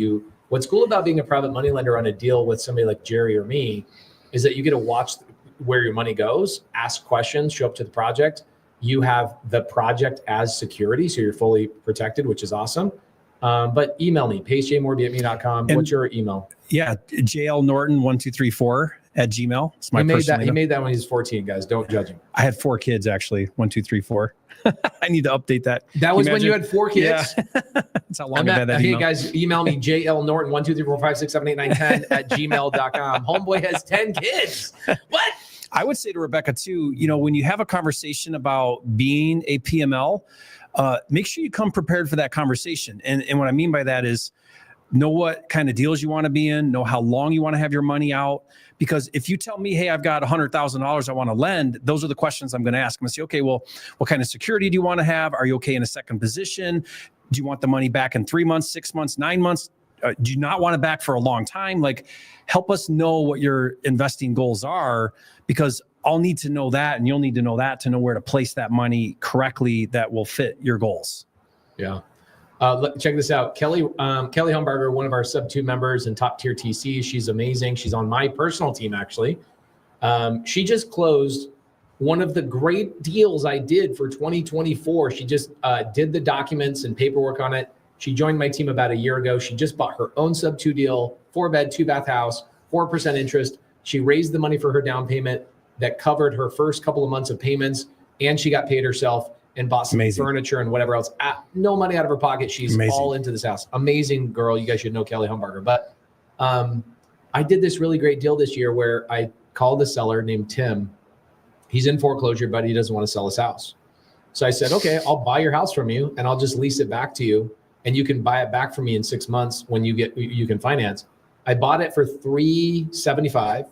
Speaker 4: What's cool about being a private money lender on a deal with somebody like Jerry or me is that you get to watch where your money goes, ask questions, show up to the project. You have the project as security, so you're fully protected, which is awesome. But email me, pacejmorby@me.com. What's your email?
Speaker 6: Yeah, JLNorton1234@gmail. It's my personal email.
Speaker 4: He made that when he was 14, guys. Don't judge him.
Speaker 6: I had 4 kids, actually. 1, 2, 3, 4. I need to update that.
Speaker 4: That was when you had 4 kids?
Speaker 6: Yeah. That's how long I've had that
Speaker 4: Hey,
Speaker 6: email.
Speaker 4: guys, email me, JLNorton12345678910@gmail.com. Homeboy has 10 kids. What?
Speaker 6: I would say to Rebecca too, you know, when you have a conversation about being a PML, make sure you come prepared for that conversation. And what I mean by that is know what kind of deals you want to be in, know how long you want to have your money out. Because if you tell me, hey, I've got $100,000 I want to lend, those are the questions I'm going to ask. I'm going to say, okay, well, what kind of security do you want to have? Are you okay in a second position? Do you want the money back in 3 months, 6 months, 9 months? Do you not want it back for a long time? Like, help us know what your investing goals are, because I'll need to know that and you'll need to know that to know where to place that money correctly that will fit your goals.
Speaker 4: Yeah. Check this out. Kelly Humbarger, one of our Subto members and top tier TC. She's amazing. She's on my personal team, actually. She just closed one of the great deals I did for 2024. She just did the documents and paperwork on it. She joined my team about a year ago. She just bought her own Subto deal, 4-bed, 2-bath house, 4% interest. She raised the money for her down payment that covered her first couple of months of payments, and she got paid herself and bought some furniture and whatever else. No money out of her pocket. She's all into this house. Amazing girl. You guys should know Kelly Humbarger. But I did this really great deal this year where I called the seller named Tim. He's in foreclosure, but he doesn't want to sell his house. So I said, okay, I'll buy your house from you and I'll just lease it back to you. And you can buy it back from me in 6 months when you can finance. I bought it for $375.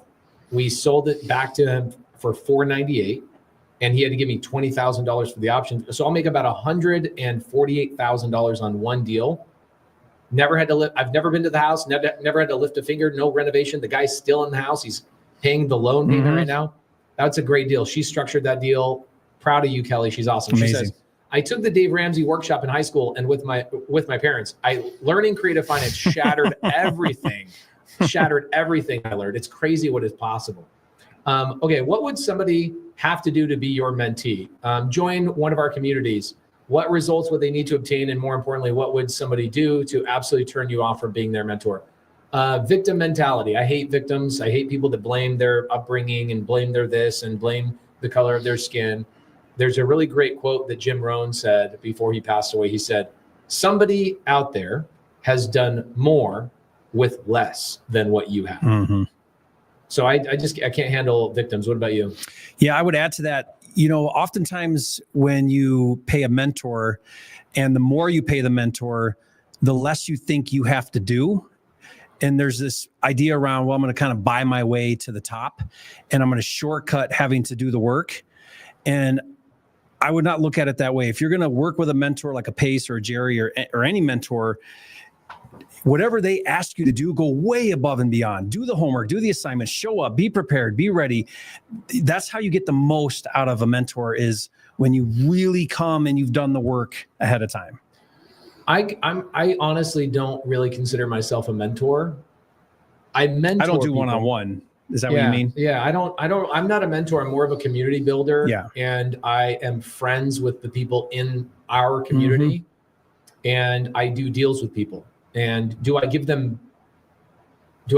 Speaker 4: We sold it back to him for $498. and he had to give me $20,000 for the option. So I'll make about $148,000 on one deal. Never had to lift. I've never been to the house. Never had to lift a finger. No renovation. The guy's still in the house. He's paying the loan payment right now. That's a great deal. She structured that deal. Proud of you, Kelly. She's awesome.
Speaker 6: Amazing.
Speaker 4: She says, I took the Dave Ramsey workshop in high school, and with my parents, learning creative finance shattered everything. Shattered everything I learned. It's crazy what is possible. Okay, what would somebody have to do to be your mentee? Join one of our communities. What results would they need to obtain? And more importantly, what would somebody do to absolutely turn you off from being their mentor? Victim mentality. I hate victims. I hate people that blame their upbringing and blame their this and blame the color of their skin. There's a really great quote that Jim Rohn said before he passed away. He said, somebody out there has done more with less than what you have. So I can't handle victims. What about you?
Speaker 6: Yeah, I would add to that. You know, oftentimes when you pay a mentor, and the more you pay the mentor, the less you think you have to do. And there's this idea around, well, I'm going to kind of buy my way to the top, and I'm going to shortcut having to do the work. And I would not look at it that way. If you're going to work with a mentor like a Pace or a Jerry or any mentor, whatever they ask you to do, go way above and beyond. Do the homework, do the assignment, show up, be prepared, be ready. That's how you get the most out of a mentor, is when you really come and you've done the work ahead of time. I
Speaker 4: honestly don't really consider myself a mentor. I don't do
Speaker 6: people. One-on-one. Is that what you mean?
Speaker 4: Yeah, I'm not a mentor. I'm more of a community builder.
Speaker 6: Yeah.
Speaker 4: And I am friends with the people in our community, and I do deals with people. And do I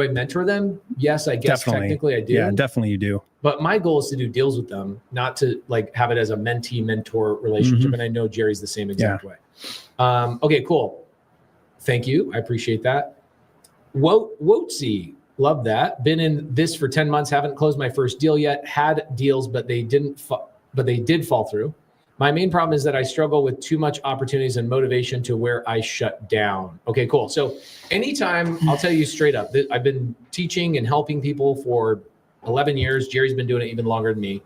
Speaker 4: mentor them? Yes, I guess
Speaker 6: Definitely.
Speaker 4: Technically I do.
Speaker 6: Yeah, definitely you do.
Speaker 4: But my goal is to do deals with them, not to like have it as a mentee-mentor relationship. And I know Jerry's the same exact way. Okay, cool. Thank you. I appreciate that. Wotsy, love that. Been in this for 10 months. Haven't closed my first deal yet. Had deals, but they did fall through. My main problem is that I struggle with too much opportunities and motivation to where I shut down. Okay, cool. So anytime, I'll tell you straight up, I've been teaching and helping people for 11 years. Jerry's been doing it even longer than me.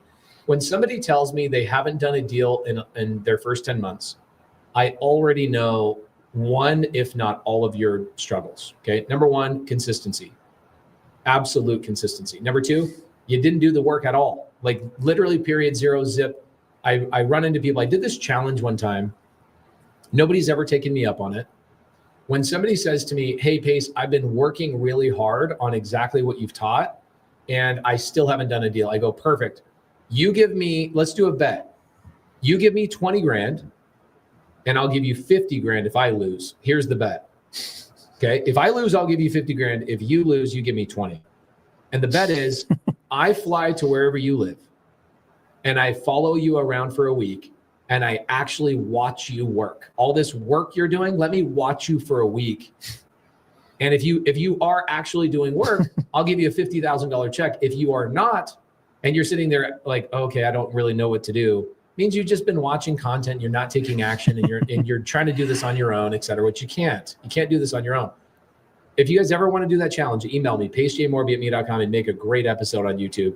Speaker 4: When somebody tells me they haven't done a deal in their first 10 months, I already know one, if not all of your struggles. Okay. Number one, consistency, absolute consistency. Number two, you didn't do the work at all. Like literally period, zero, zip. I run into people. I did this challenge one time. Nobody's ever taken me up on it. When somebody says to me, hey, Pace, I've been working really hard on exactly what you've taught, and I still haven't done a deal. I go, perfect. You give me, let's do a bet. You give me 20 grand, and I'll give you 50 grand if I lose. Here's the bet. Okay. If I lose, I'll give you 50 grand. If you lose, you give me 20. And the bet is I fly to wherever you live, and I follow you around for a week, and I actually watch you work. All this work you're doing, let me watch you for a week. And if you are actually doing work, I'll give you a $50,000 check. If you are not, and you're sitting there like, okay, I don't really know what to do, means you've just been watching content, you're not taking action, and you're trying to do this on your own, et cetera, which you can't. You can't do this on your own. If you guys ever want to do that challenge, email me, pacejmorby@me.com, and make a great episode on YouTube.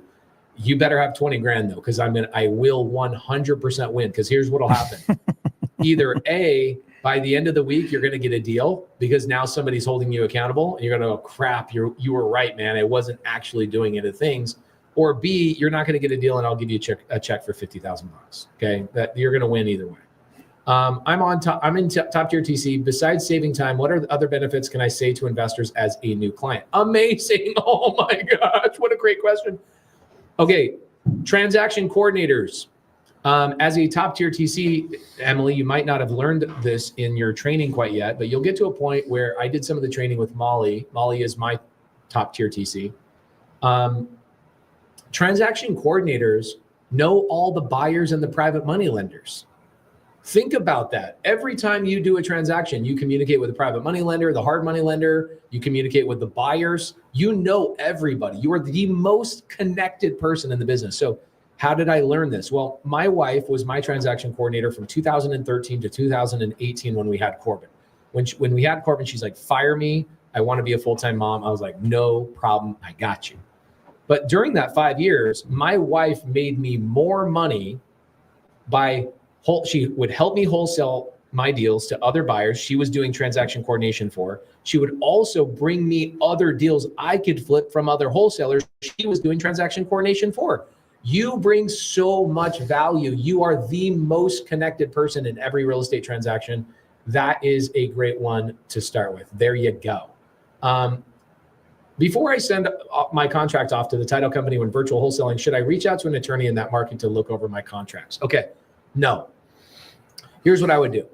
Speaker 4: You better have 20 grand though, because I will 100% win. Because here's what'll happen. Either A, by the end of the week, you're going to get a deal because now somebody's holding you accountable, and you're going to go, crap, you were right, man. I wasn't actually doing any things. Or B, you're not going to get a deal, and I'll give you a check for $50,000. Okay, that you're going to win either way. I'm in top tier TC. Besides saving time, what are the other benefits can I say to investors as a new client? Amazing. Oh my gosh, what a great question. Okay, transaction coordinators. As a top tier TC, Emily, you might not have learned this in your training quite yet, but you'll get to a point where I did some of the training with Molly. Molly is my top tier TC. Transaction coordinators know all the buyers and the private money lenders. Think about that. Every time you do a transaction, you communicate with the private money lender, the hard money lender, you communicate with the buyers, you know everybody. You are the most connected person in the business. So how did I learn this? Well, my wife was my transaction coordinator from 2013 to 2018 when we had Corbin. When we had Corbin, she's like, fire me. I want to be a full-time mom. I was like, no problem. I got you. But during that 5 years, my wife made me more money she would help me wholesale my deals to other buyers she was doing transaction coordination for. She would also bring me other deals I could flip from other wholesalers she was doing transaction coordination for. You bring so much value. You are the most connected person in every real estate transaction. That is a great one to start with. There you go. Before I send my contract off to the title company when virtual wholesaling, should I reach out to an attorney in that market to look over my contracts? Okay, no. Here's what I would do.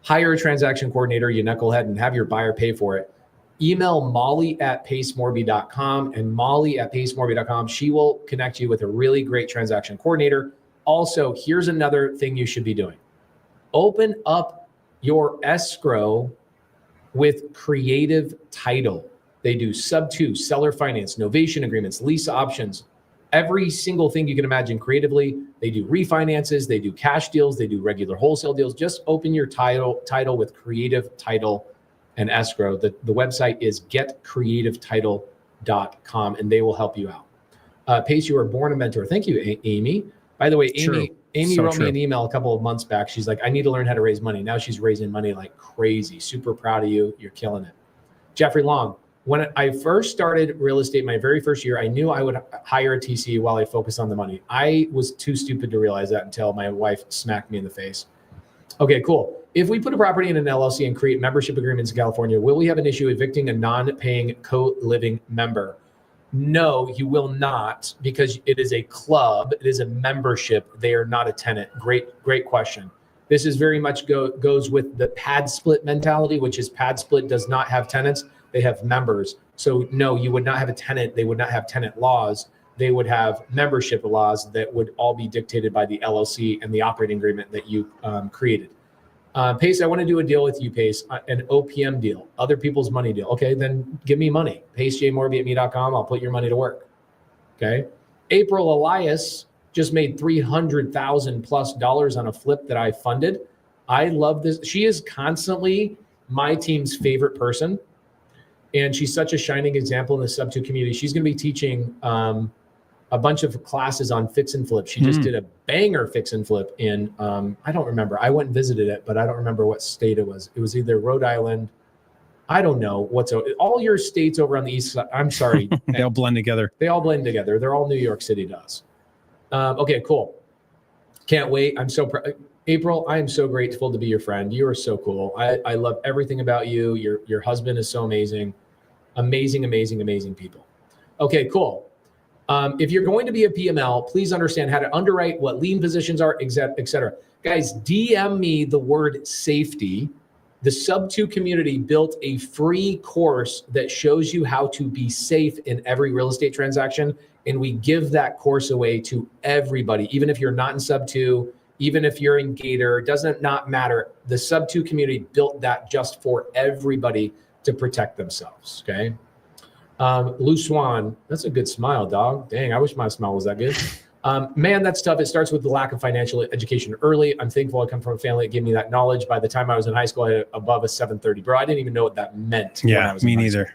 Speaker 4: Hire a transaction coordinator, you knucklehead, and have your buyer pay for it. Email Molly@pacemorby.com, and Molly@pacemorby.com. She will connect you with a really great transaction coordinator. Also, here's another thing you should be doing. Open up your escrow with Creative Title. They do Subto, seller finance, novation agreements, lease options, every single thing you can imagine creatively. They do refinances, they do cash deals, they do regular wholesale deals. Just open your title with Creative Title and escrow. The website is getcreativetitle.com, and they will help you out. Pace, you were born a mentor. Thank you, Amy. By the way, Amy wrote me an email a couple of months back. She's like, I need to learn how to raise money. Now she's raising money like crazy. Super proud of you. You're killing it. Jeffrey Long. When I first started real estate, my very first year, I knew I would hire a TC while I focused on the money. I was too stupid to realize that until my wife smacked me in the face. Okay, cool. If we put a property in an LLC and create membership agreements in California, will we have an issue evicting a non-paying co-living member? No, you will not, because it is a club. It is a membership. They are not a tenant. Great question. This is very much goes with the pad split mentality, which is pad split does not have tenants. They have members. So no, you would not have a tenant. They would not have tenant laws. They would have membership laws that would all be dictated by the LLC and the operating agreement that you created. Pace, I want to do a deal with you, Pace, an OPM deal, other people's money deal. Okay, then give me money. PaceJMorby@me.com. I'll put your money to work. Okay. April Elias just made $300,000+ on a flip that I funded. I love this. She is constantly my team's favorite person. And she's such a shining example in the Subto community. She's going to be teaching a bunch of classes on fix and flip. She just did a banger fix and flip in, I don't remember. I went and visited it, but I don't remember what state it was. It was either Rhode Island. I don't know all your states over on the east side. I'm sorry.
Speaker 6: They all blend together.
Speaker 4: They all blend together. They're all New York City to us. Okay, cool. Can't wait. I'm so proud. April, I am so grateful to be your friend. You are so cool. I love everything about you. Your husband is so amazing. Amazing people. Okay, cool. If you're going to be a PML, please understand how to underwrite, what lien positions are, et cetera. Guys, DM me the word safety. The Subto community built a free course that shows you how to be safe in every real estate transaction. And we give that course away to everybody, even if you're not in Subto, even if you're in Gator, doesn't not matter. The Subto community built that just for everybody to protect themselves, okay? Lou Swan, that's a good smile, dog. Dang, I wish my smile was that good. Man, that's tough. It starts with the lack of financial education early. I'm thankful I come from a family that gave me that knowledge. By the time I was in high school, I had above a 730. Bro, I didn't even know what that meant.
Speaker 6: Yeah, me neither.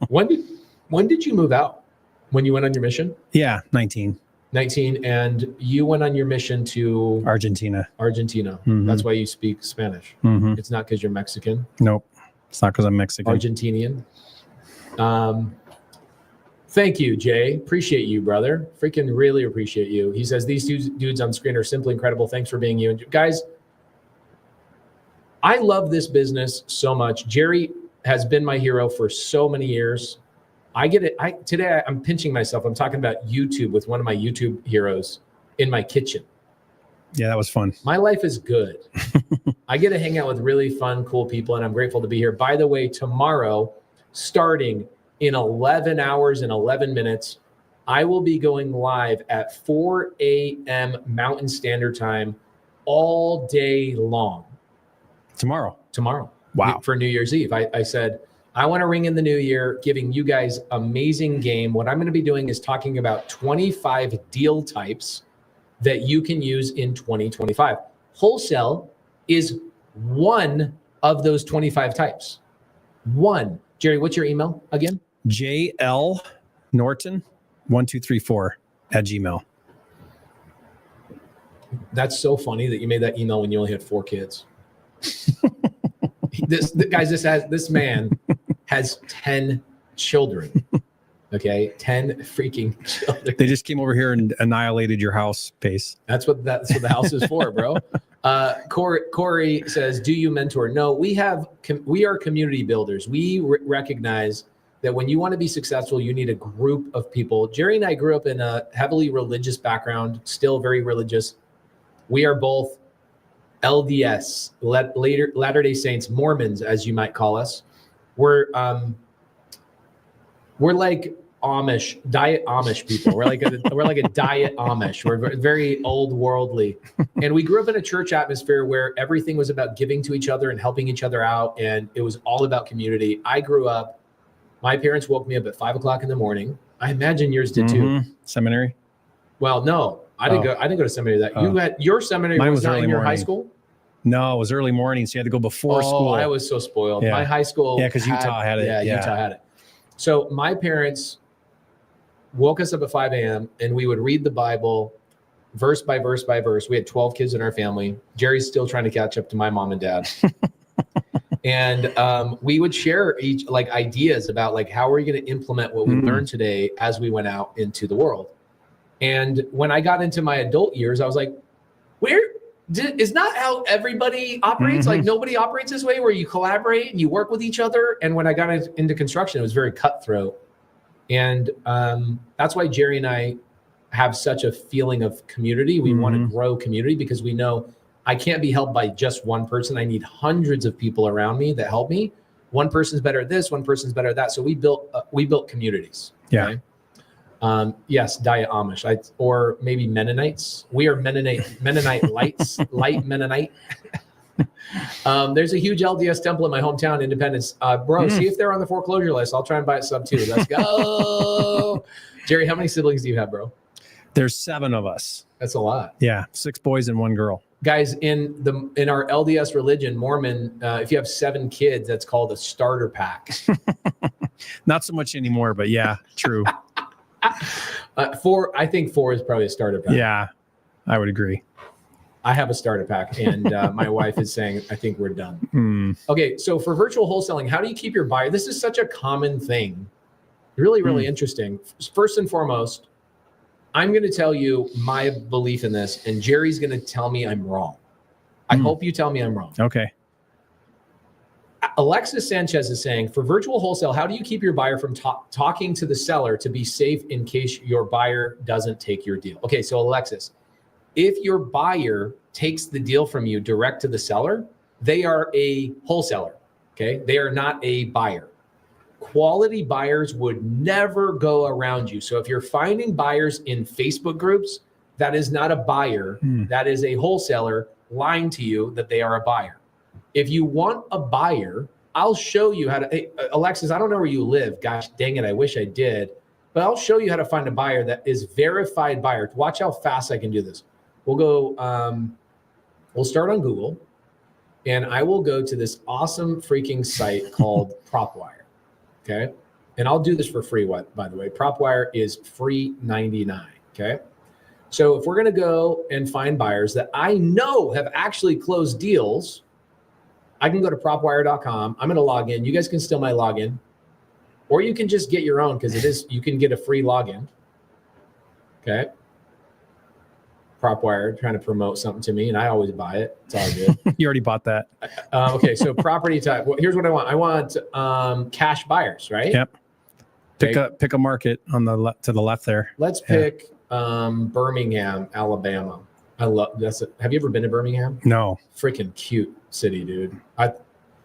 Speaker 4: When did you move out? When you went on your mission?
Speaker 6: Yeah, 19.
Speaker 4: 19, and you went on your mission to
Speaker 6: Argentina.
Speaker 4: Mm-hmm. That's why you speak Spanish.
Speaker 6: Mm-hmm.
Speaker 4: It's not because you're Mexican.
Speaker 6: Nope, it's not because I'm Mexican.
Speaker 4: Argentinian. Thank you, Jay. Appreciate you, brother. Freaking really appreciate you. He says, these dudes on screen are simply incredible. Thanks for being you. And guys, I love this business so much. Jerry has been my hero for so many years. I get it. Today I'm pinching myself. I'm talking about YouTube with one of my YouTube heroes in my kitchen.
Speaker 6: Yeah, that was fun.
Speaker 4: My life is good. I get to hang out with really fun, cool people, and I'm grateful to be here. By the way, tomorrow, starting in 11 hours and 11 minutes, I will be going live at 4 a.m. Mountain Standard Time all day long.
Speaker 6: Tomorrow.
Speaker 4: Wow. For New Year's Eve. I said, I want to ring in the new year, giving you guys amazing game. What I'm going to be doing is talking about 25 deal types that you can use in 2025. Wholesale is one of those 25 types. One. Jerry, what's your email again?
Speaker 6: JL Norton 1234 @gmail.
Speaker 7: That's so funny that you made that email when you only had 4 kids. This man has 10 children. Okay, 10 freaking children.
Speaker 6: They just came over here and annihilated your house, Pace.
Speaker 7: That's what the house is for, bro. Corey says, "Do you mentor?" No, we are community builders. We recognize that when you want to be successful, you need a group of people. Jerry and I grew up in a heavily religious background, still very religious. We are both LDS, Latter-day Saints, Mormons, as you might call us. We're like diet Amish people. We're like a diet Amish. We're very old worldly. And we grew up in a church atmosphere where everything was about giving to each other and helping each other out. And it was all about community. I grew up, my parents woke me up at 5:00 in the morning. I imagine yours did too.
Speaker 6: Seminary?
Speaker 7: Well, no, I didn't go to seminary. You had your seminary.
Speaker 6: Mine
Speaker 7: was not
Speaker 6: early
Speaker 7: in your
Speaker 6: morning.
Speaker 7: high school?
Speaker 6: No, it was early morning, so you had to go before school.
Speaker 7: I was so spoiled.
Speaker 6: Yeah.
Speaker 7: My high school.
Speaker 6: Yeah, because Utah had it.
Speaker 7: Yeah, Utah had it. So my parents woke us up at 5 a.m. and we would read the Bible verse by verse by verse. We had 12 kids in our family. Jerry's still trying to catch up to my mom and dad. And we would share ideas about how are we going to implement what we learned today as we went out into the world. And when I got into my adult years, I was like, is not how everybody operates. Like nobody operates this way where you collaborate and you work with each other. And when I got into construction, it was very cutthroat. And that's why Jerry and I have such a feeling of community. We want to grow community because we know I can't be helped by just one person. I need hundreds of people around me that help me. One person's better at this, one person's better at that. So we built communities.
Speaker 6: Yeah.
Speaker 7: Okay? Yes, diet Amish, or maybe Mennonites. We are Mennonite light Mennonite. There's a huge LDS temple in my hometown, Independence. Bro, see if they're on the foreclosure list. I'll try and buy it sub 2. Let's go. Jerry, how many siblings do you have, bro?
Speaker 6: There's 7 of us.
Speaker 7: That's a lot.
Speaker 6: Yeah, 6 boys and 1 girl.
Speaker 7: Guys, in our LDS religion, Mormon, if you have 7 kids, that's called a starter pack.
Speaker 6: Not so much anymore, but yeah, true.
Speaker 7: 4, I think 4 is probably a starter pack.
Speaker 6: Yeah, I would agree.
Speaker 7: I have a starter pack, and my wife is saying, I think we're done. Okay, so for virtual wholesaling, how do you keep your buyer? This is such a common thing. Really, really interesting. First and foremost, I'm going to tell you my belief in this, and Jerry's going to tell me I'm wrong. I hope you tell me I'm wrong.
Speaker 6: Okay.
Speaker 7: Alexis Sanchez is saying, for virtual wholesale, how do you keep your buyer from talking to the seller to be safe in case your buyer doesn't take your deal? Okay, so Alexis, if your buyer takes the deal from you direct to the seller, they are a wholesaler, okay? They are not a buyer. Quality buyers would never go around you. So if you're finding buyers in Facebook groups, that is not a buyer. That is a wholesaler lying to you that they are a buyer. If you want a buyer, I'll show you how to, hey, Alexis, I don't know where you live. Gosh, dang it. I wish I did, but I'll show you how to find a buyer that is verified buyer. Watch how fast I can do this. We'll go, we'll start on Google, and I will go to this awesome freaking site called Propwire. Okay. And I'll do this for free, by the way. Propwire is free 99. Okay. So if we're going to go and find buyers that I know have actually closed deals, I can go to propwire.com. I'm going to log in. You guys can steal my login, or you can just get your own because you can get a free login. Okay. Propwire trying to promote something to me, and I always buy it. It's all good.
Speaker 6: You already bought that.
Speaker 7: Okay, so property type. Well, here's what I want. I want cash buyers, right?
Speaker 6: Yep. Pick a market on the to the left there.
Speaker 7: Let's pick Birmingham, Alabama. I love that's. Have you ever been to Birmingham?
Speaker 6: No.
Speaker 7: Freaking cute city, dude.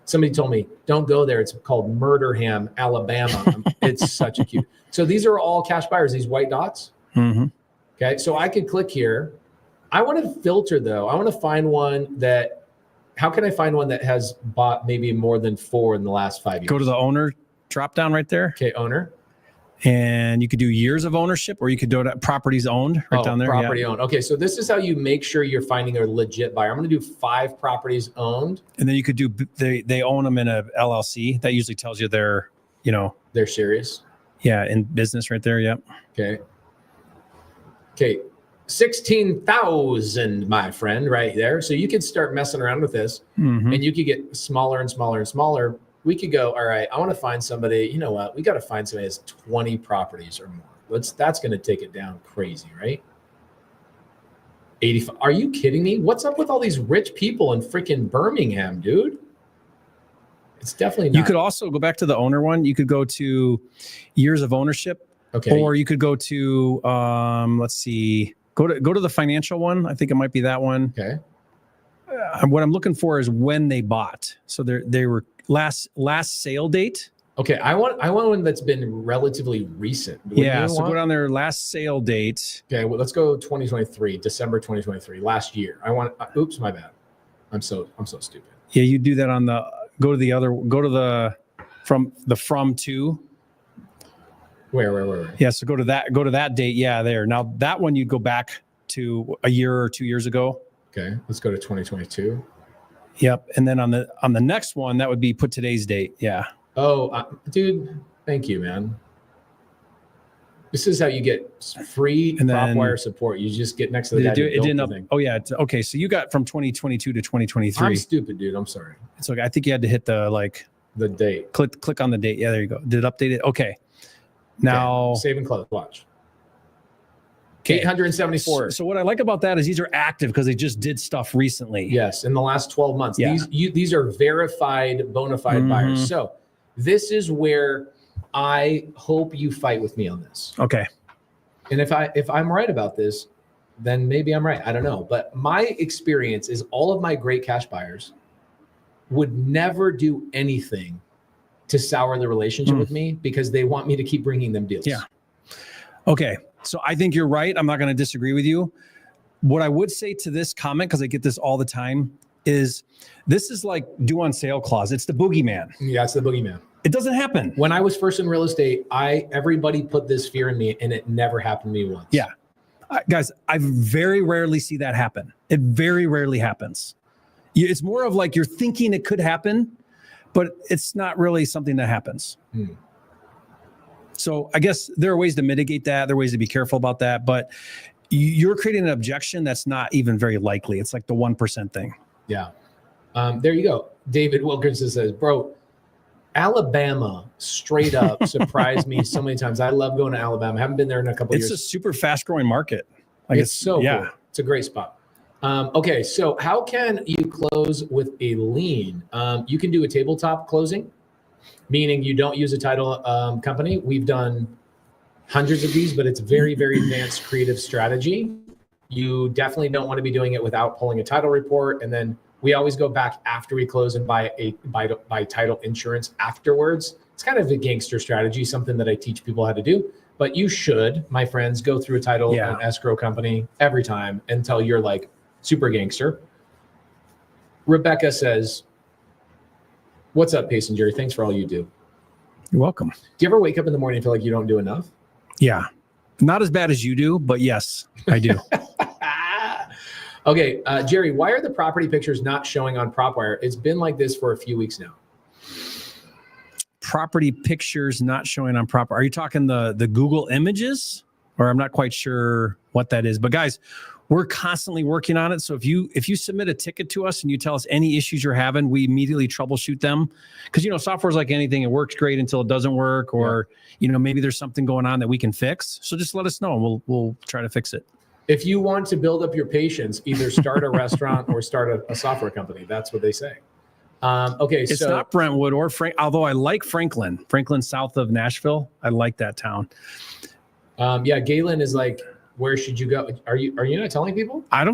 Speaker 7: Somebody told me don't go there. It's called Murderham, Alabama. It's such a cute. So these are all cash buyers. These white dots. Okay, so I could click here. I want to filter though. I want to find one that. How can I find one that has bought maybe more than 4 in the last 5 years?
Speaker 6: Go to the owner drop down right there.
Speaker 7: Okay, owner.
Speaker 6: And you could do years of ownership, or you could do it properties owned down there.
Speaker 7: Property owned. Okay, so this is how you make sure you're finding a legit buyer. I'm going to do 5 properties owned.
Speaker 6: And then you could do they own them in a LLC. That usually tells you they're
Speaker 7: serious.
Speaker 6: Yeah, in business right there. Yep.
Speaker 7: Okay. 16,000, my friend, right there. So you could start messing around with this, and you could get smaller and smaller and smaller. We could go, all right, I want to find somebody, you know what? We got to find somebody that has 20 properties or more. That's going to take it down crazy, right? 85. Are you kidding me? What's up with all these rich people in freaking Birmingham, dude? It's definitely not.
Speaker 6: You could also go back to the owner one. You could go to years of ownership.
Speaker 7: Okay.
Speaker 6: Or you could go to, let's see, go to the financial one. I think it might be that one.
Speaker 7: Okay.
Speaker 6: What I'm looking for is when they bought. So they were last sale date.
Speaker 7: Okay. I want one that's been relatively recent.
Speaker 6: So go down there, last sale date.
Speaker 7: Okay. Well, let's go 2023, December 2023, last year. I want. Oops, my bad. I'm so stupid.
Speaker 6: Yeah, you do that on the. Go to the from to.
Speaker 7: Where?
Speaker 6: Yeah, so go to that date. Yeah, there. Now that one you'd go back to a year or 2 years ago.
Speaker 7: Okay, let's go to 2022.
Speaker 6: Yep, and then on the next one that would be put today's date. Yeah.
Speaker 7: Oh, dude, thank you, man. This is how you get free Propwire support. You just get next to the guy.
Speaker 6: It didn't thing. Oh yeah. Okay, so you got from 2022 to 2023.
Speaker 7: I'm stupid, dude. I'm sorry.
Speaker 6: It's okay. I think you had to hit the
Speaker 7: date.
Speaker 6: Click on the date. Yeah, there you go. Did it update it? Okay. Now
Speaker 7: save and close. Watch. 874.
Speaker 6: So what I like about that is these are active because they just did stuff recently.
Speaker 7: Yes, in the last 12 months.
Speaker 6: Yeah.
Speaker 7: These are verified, bona fide buyers. So this is where I hope you fight with me on this.
Speaker 6: Okay.
Speaker 7: And if I'm right about this, then maybe I'm right. I don't know. But my experience is all of my great cash buyers would never do anything to sour the relationship with me because they want me to keep bringing them deals.
Speaker 6: Yeah. Okay. So I think you're right. I'm not going to disagree with you. What I would say to this comment, because I get this all the time, is this is like due on sale clause. It's the boogeyman.
Speaker 7: Yeah, it's the boogeyman.
Speaker 6: It doesn't happen.
Speaker 7: When I was first in real estate, everybody put this fear in me, and it never happened to me once.
Speaker 6: Yeah. Guys, I very rarely see that happen. It very rarely happens. It's more of like you're thinking it could happen, but it's not really something that happens. So I guess there are ways to mitigate that. There are ways to be careful about that. But you're creating an objection that's not even very likely. It's like the 1% thing.
Speaker 7: Yeah. There you go. David Wilkinson says, bro, Alabama straight up surprised me so many times. I love going to Alabama. I haven't been there in a couple years.
Speaker 6: It's a super fast growing market.
Speaker 7: It's so cool. It's a great spot. Okay, so how can you close with a lien? You can do a tabletop closing, meaning you don't use a title company. We've done hundreds of these, but it's very, very advanced creative strategy. You definitely don't want to be doing it without pulling a title report. And then we always go back after we close and buy title insurance afterwards. It's kind of a gangster strategy, something that I teach people how to do. But you should, my friends, go through a title and escrow company every time until you're like super gangster. Rebecca says, what's up, Pace and Jerry? Thanks for all you do.
Speaker 6: You're welcome.
Speaker 7: Do you ever wake up in the morning and feel like you don't do enough?
Speaker 6: Yeah. Not as bad as you do, but yes, I do.
Speaker 7: Okay, Jerry, why are the property pictures not showing on Propwire? It's been like this for a few weeks now.
Speaker 6: Property pictures not showing on Propwire. Are you talking the Google images? Or I'm not quite sure what that is. But guys, we're constantly working on it. So if you submit a ticket to us and you tell us any issues you're having, we immediately troubleshoot them. Because software is like anything; it works great until it doesn't work, or maybe there's something going on that we can fix. So just let us know, and we'll try to fix it.
Speaker 7: If you want to build up your patience, either start a restaurant or start a software company. That's what they say. Okay,
Speaker 6: it's not Brentwood or although I like Franklin south of Nashville. I like that town.
Speaker 7: Galen is like, where should you go? Are you not telling people?
Speaker 6: I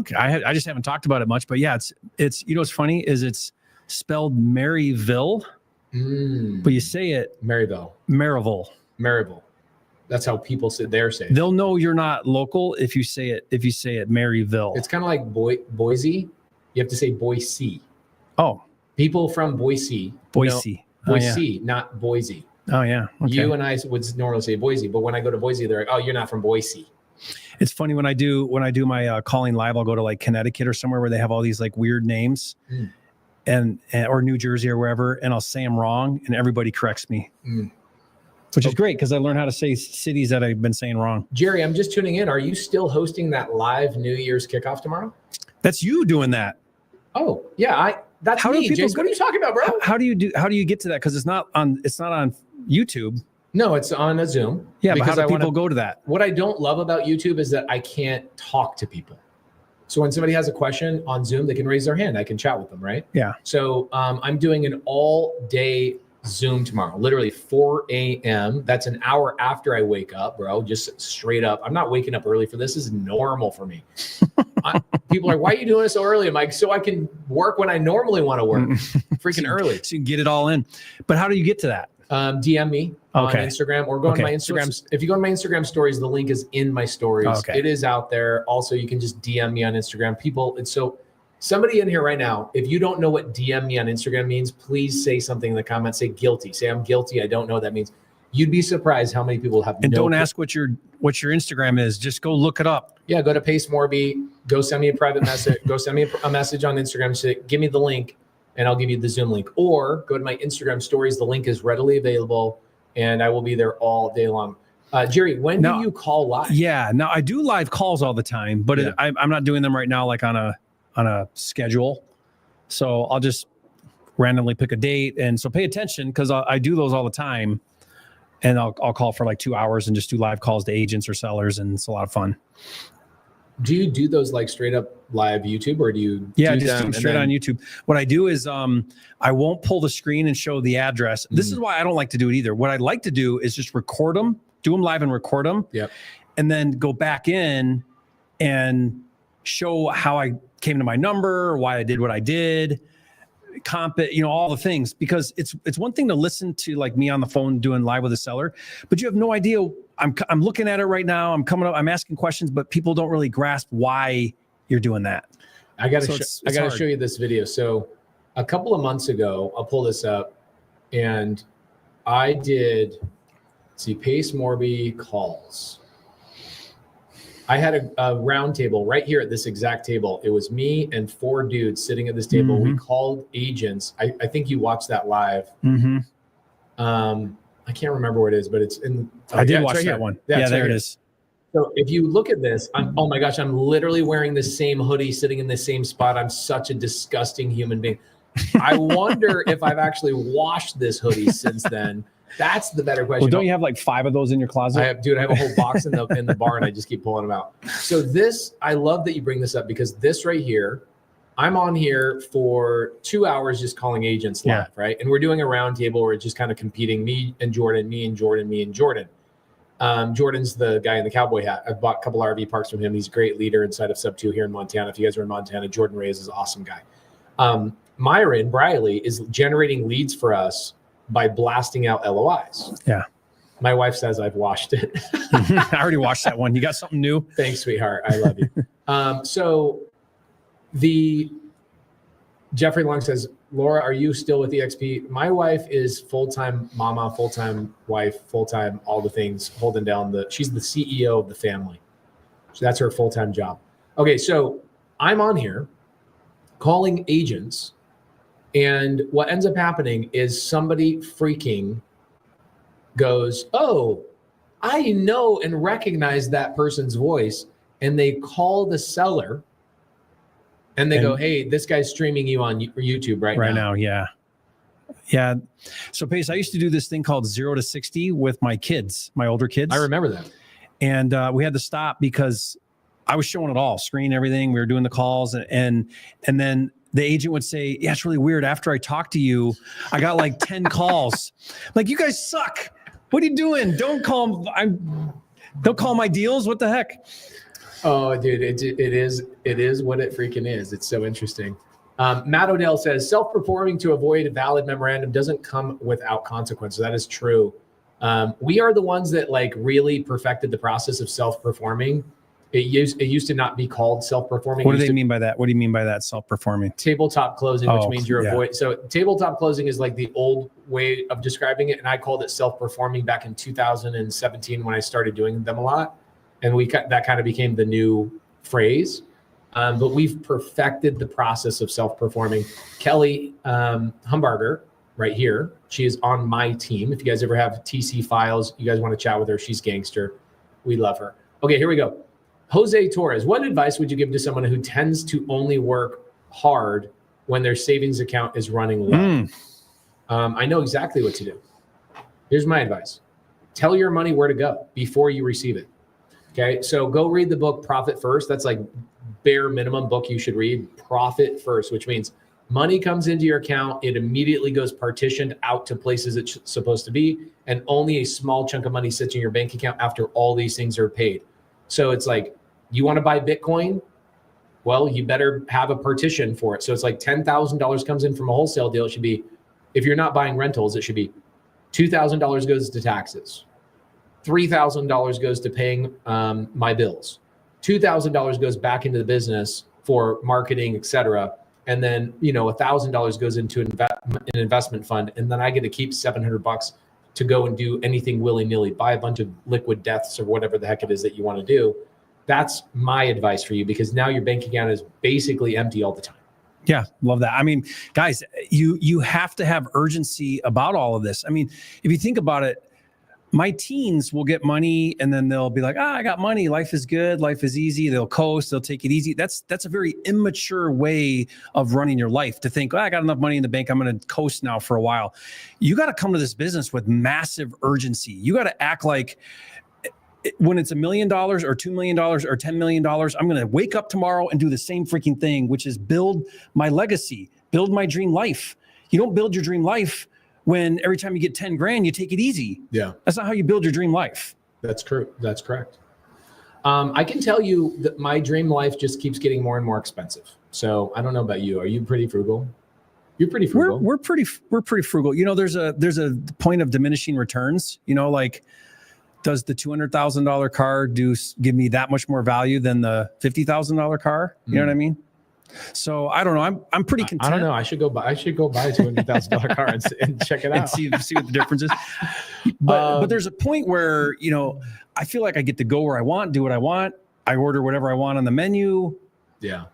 Speaker 6: just haven't talked about it much, but yeah, it's what's funny is it's spelled Maryville, but you say it Maryville. That's how people say it. They'll know you're not local if you say it Maryville.
Speaker 7: It's kind of like Boise. You have to say Boise.
Speaker 6: Oh,
Speaker 7: people from Boise. Not Boise.
Speaker 6: Oh yeah. Okay.
Speaker 7: You and I would normally say Boise, but when I go to Boise, they're like, "Oh, you're not from Boise."
Speaker 6: It's funny when I do my calling live, I'll go to like Connecticut or somewhere where they have all these like weird names, and or New Jersey or wherever, and I'll say them wrong, and everybody corrects me. which is great because I learned how to say cities that I've been saying wrong.
Speaker 7: Jerry, I'm just tuning in. Are you still hosting that live New Year's kickoff tomorrow?
Speaker 6: That's you doing that.
Speaker 7: Oh, yeah. That's me. Jason, what are you talking about, bro?
Speaker 6: How do you get to that? Because it's not on YouTube.
Speaker 7: No, it's on a Zoom.
Speaker 6: Yeah, but how do
Speaker 7: I
Speaker 6: people go to that?
Speaker 7: What I don't love about YouTube is that I can't talk to people. So when somebody has a question on Zoom, they can raise their hand. I can chat with them, right?
Speaker 6: Yeah.
Speaker 7: So I'm doing an all-day Zoom tomorrow, literally 4 a.m. That's an hour after I wake up, bro. Just straight up. I'm not waking up early for this. This is normal for me. People are like, why are you doing this so early? I'm like, so I can work when I normally want to work. Freaking early.
Speaker 6: So you can get it all in. But how do you get to that?
Speaker 7: DM me on Instagram or go on my Instagram. If you go on my Instagram stories, the link is in my stories. It is out there. Also, you can just DM me on Instagram. People, and so somebody in here right now, if you don't know what DM me on Instagram means, please say something in the comments. Say guilty. Say I'm guilty. I don't know what that means. You'd be surprised how many people have.
Speaker 6: And don't ask what your Instagram is. Just go look it up.
Speaker 7: Yeah, go to Pace Morby. Go send me a private message. Go send me a message on Instagram. Say, give me the link, and I'll give you the Zoom link. Or go to my Instagram stories. The link is readily available, and I will be there all day long. Jerry, when do you call live?
Speaker 6: Yeah, now I do live calls all the time, but I'm not doing them right now like on a schedule. So I'll just randomly pick a date. And so pay attention because I do those all the time. And I'll call for like 2 hours and just do live calls to agents or sellers. And it's a lot of fun.
Speaker 7: Do you do those like straight up live YouTube or do you?
Speaker 6: Yeah, just do them straight on YouTube. What I do is I won't pull the screen and show the address. This is why I don't like to do it either. What I'd like to do is just record them, do them live and record them.
Speaker 7: Yep.
Speaker 6: And then go back in and show how I came to my number, why I did what I did, comp it, all the things, because it's one thing to listen to like me on the phone doing live with a seller, but you have no idea. I'm looking at it right now. I'm coming up, I'm asking questions, but people don't really grasp why you're doing that.
Speaker 7: I got to show you this video. So a couple of months ago, I'll pull this up and I did Pace Morby calls. I had a round table right here at this exact table. It was me and 4 dudes sitting at this table. We called agents. I think you watched that live. I can't remember where it is, but it's in.
Speaker 6: I did watch that one. Yeah, there it is.
Speaker 7: So if you look at this, oh my gosh, I'm literally wearing the same hoodie, sitting in the same spot. I'm such a disgusting human being. I wonder if I've actually washed this hoodie since then. That's the better question.
Speaker 6: Well, don't you have like 5 of those in your closet?
Speaker 7: I have a whole box in the bar, and I just keep pulling them out. So this, I love that you bring this up because this right here, I'm on here for 2 hours just calling agents live, right? And we're doing a round table where it's just kind of competing, me and Jordan, me and Jordan, me and Jordan. Jordan's the guy in the cowboy hat. I've bought a couple RV parks from him. He's a great leader inside of Subto here in Montana. If you guys are in Montana, Jordan Reyes is an awesome guy. Myron Briley is generating leads for us by blasting out LOIs.
Speaker 6: Yeah.
Speaker 7: My wife says I've washed it.
Speaker 6: I already watched that one. You got something new?
Speaker 7: Thanks, sweetheart. I love you. So the Jeffrey Long says, Laura, are you still with EXP? My wife is full-time mama, full-time wife, full-time all the things, holding down she's the CEO of the family. So that's her full-time job. Okay, so I'm on here calling agents. And what ends up happening is somebody freaking goes, oh, I know and recognize that person's voice. And they call the seller and they go, hey, this guy's streaming you on YouTube right now.
Speaker 6: Yeah. Yeah. So Pace, I used to do this thing called 0 to 60 with my kids, my older kids.
Speaker 7: I remember that.
Speaker 6: And we had to stop because I was showing it all, screen, everything. We were doing the calls and then the agent would say, yeah, it's really weird. After I talked to you, I got like 10 calls. Like, you guys suck. What are you doing? Don't call my deals. What the heck?
Speaker 7: Oh, dude, it is what it freaking is. It's so interesting. Matt Odell says, self-performing to avoid a valid memorandum doesn't come without consequences. That is true. We are the ones that like really perfected the process of self-performing. It used to not be called self-performing.
Speaker 6: What do they mean by that? What do you mean by that, self-performing?
Speaker 7: Tabletop closing, which means you're avoiding. So tabletop closing is like the old way of describing it. And I called it self-performing back in 2017 when I started doing them a lot. And that kind of became the new phrase. But we've perfected the process of self-performing. Kelly Humbarger right here. She is on my team. If you guys ever have TC files, you guys want to chat with her, she's gangster. We love her. Okay, here we go. Jose Torres, what advice would you give to someone who tends to only work hard when their savings account is running low? I know exactly what to do. Here's my advice. Tell your money where to go before you receive it. Okay, so go read the book Profit First. That's like bare minimum book you should read. Profit First, which means money comes into your account, it immediately goes partitioned out to places it's supposed to be, and only a small chunk of money sits in your bank account after all these things are paid. So it's like, you want to buy Bitcoin? Well, you better have a partition for it. So it's like $10,000 comes in from a wholesale deal. It should be, if you're not buying rentals, it should be $2,000 goes to taxes. $3,000 goes to paying my bills. $2,000 goes back into the business for marketing, et cetera. And then, $1,000 goes into an investment fund. And then I get to keep $700 to go and do anything willy-nilly, buy a bunch of liquid deaths or whatever the heck it is that you want to do. That's my advice for you, because now your bank account is basically empty all the time.
Speaker 6: Yeah, love that. I mean, guys, you have to have urgency about all of this. I mean, if you think about it, my teens will get money and then they'll be like, I got money. Life is good. Life is easy. They'll coast. They'll take it easy. That's a very immature way of running your life, to think, I got enough money in the bank, I'm going to coast now for a while. You got to come to this business with massive urgency. You got to act like when it's $1 million or $2 million or $10 million, I'm going to wake up tomorrow and do the same freaking thing, which is build my legacy, build my dream life. You don't build your dream life when every time you get 10 grand, you take it easy.
Speaker 7: Yeah.
Speaker 6: That's not how you build your dream life.
Speaker 7: That's true. That's correct. I can tell you that my dream life just keeps getting more and more expensive. So I don't know about you. Are you pretty frugal? You're pretty frugal.
Speaker 6: We're pretty frugal. There's a point of diminishing returns, like, does the $200,000 car give me that much more value than the $50,000 car? You know what I mean? So I don't know. I'm pretty content.
Speaker 7: I don't know. I should go buy a $200,000 car and check it out
Speaker 6: and see what the difference is. But there's a point where, I feel like I get to go where I want, do what I want. I order whatever I want on the menu.
Speaker 7: Yeah.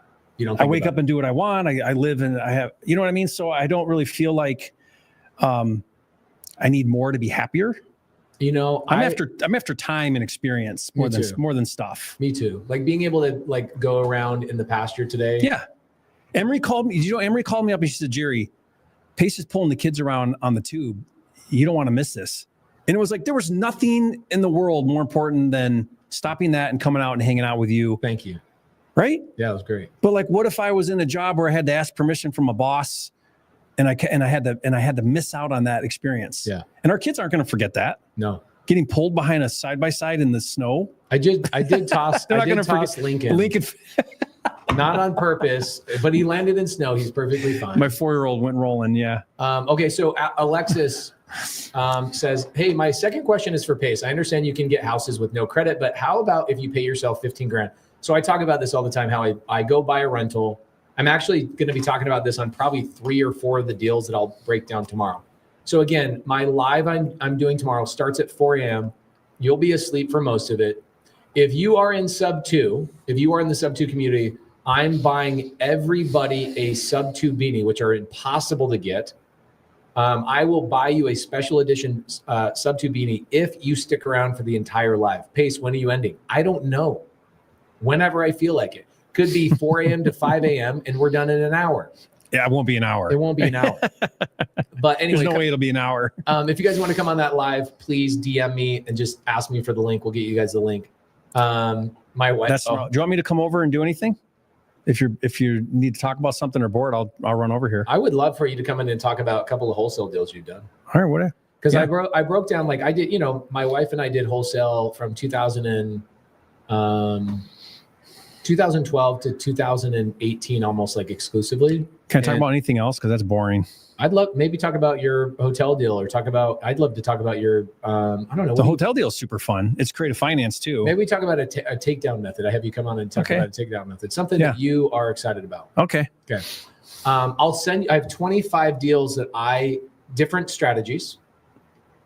Speaker 7: I
Speaker 6: wake up and do what I want. I live and I have, you know what I mean? So I don't really feel like I need more to be happier. I'm after time and experience more than stuff.
Speaker 7: Me too. Like being able to go around in the pasture today.
Speaker 6: Yeah. Emery called me. Emery called me up and she said, Jerry, Pace is pulling the kids around on the tube. You don't want to miss this. And it was like, there was nothing in the world more important than stopping that and coming out and hanging out with you.
Speaker 7: Thank you.
Speaker 6: Right?
Speaker 7: Yeah, it was great.
Speaker 6: But what if I was in a job where I had to ask permission from a boss and I had to miss out on that experience?
Speaker 7: Yeah.
Speaker 6: And our kids aren't going to forget that.
Speaker 7: No.
Speaker 6: Getting pulled behind a side-by-side in the snow.
Speaker 7: I did toss Lincoln. Not on purpose, but he landed in snow. He's perfectly fine.
Speaker 6: My 4-year-old went rolling. Yeah.
Speaker 7: Okay. So Alexis says, hey, my second question is for Pace. I understand you can get houses with no credit, but how about if you pay yourself 15 grand? So I talk about this all the time, how I go buy a rental. I'm actually going to be talking about this on probably 3 or 4 of the deals that I'll break down tomorrow. So again, my live I'm doing tomorrow starts at 4 a.m. You'll be asleep for most of it. If you are in Subto, if you are in the Subto community, I'm buying everybody a Subto beanie, which are impossible to get. I will buy you a special edition Subto beanie if you stick around for the entire live. Pace, when are you ending? I don't know. Whenever I feel like it. Could be 4 a.m. to 5 a.m. and we're done in an hour.
Speaker 6: Yeah, it won't be an hour.
Speaker 7: It won't be an hour. But anyway,
Speaker 6: there's no way it'll be an hour.
Speaker 7: If you guys want to come on that live, please DM me and just ask me for the link. We'll get you guys the link. My wife.
Speaker 6: Do you want me to come over and do anything? If you need to talk about something or board, I'll run over here.
Speaker 7: I would love for you to come in and talk about a couple of wholesale deals you've done.
Speaker 6: All right, what?
Speaker 7: Because I broke down I did. My wife and I did wholesale from 2012 to 2018, almost exclusively.
Speaker 6: Can I talk about anything else? Because that's boring.
Speaker 7: I'd love maybe talk about your hotel deal or I'd love to talk about your, I don't know.
Speaker 6: The hotel deal is super fun. It's creative finance too.
Speaker 7: Maybe we talk about a takedown method. I have you come on and talk about a takedown method. Something that you are excited about.
Speaker 6: Okay.
Speaker 7: I'll send you, I have 25 deals that different strategies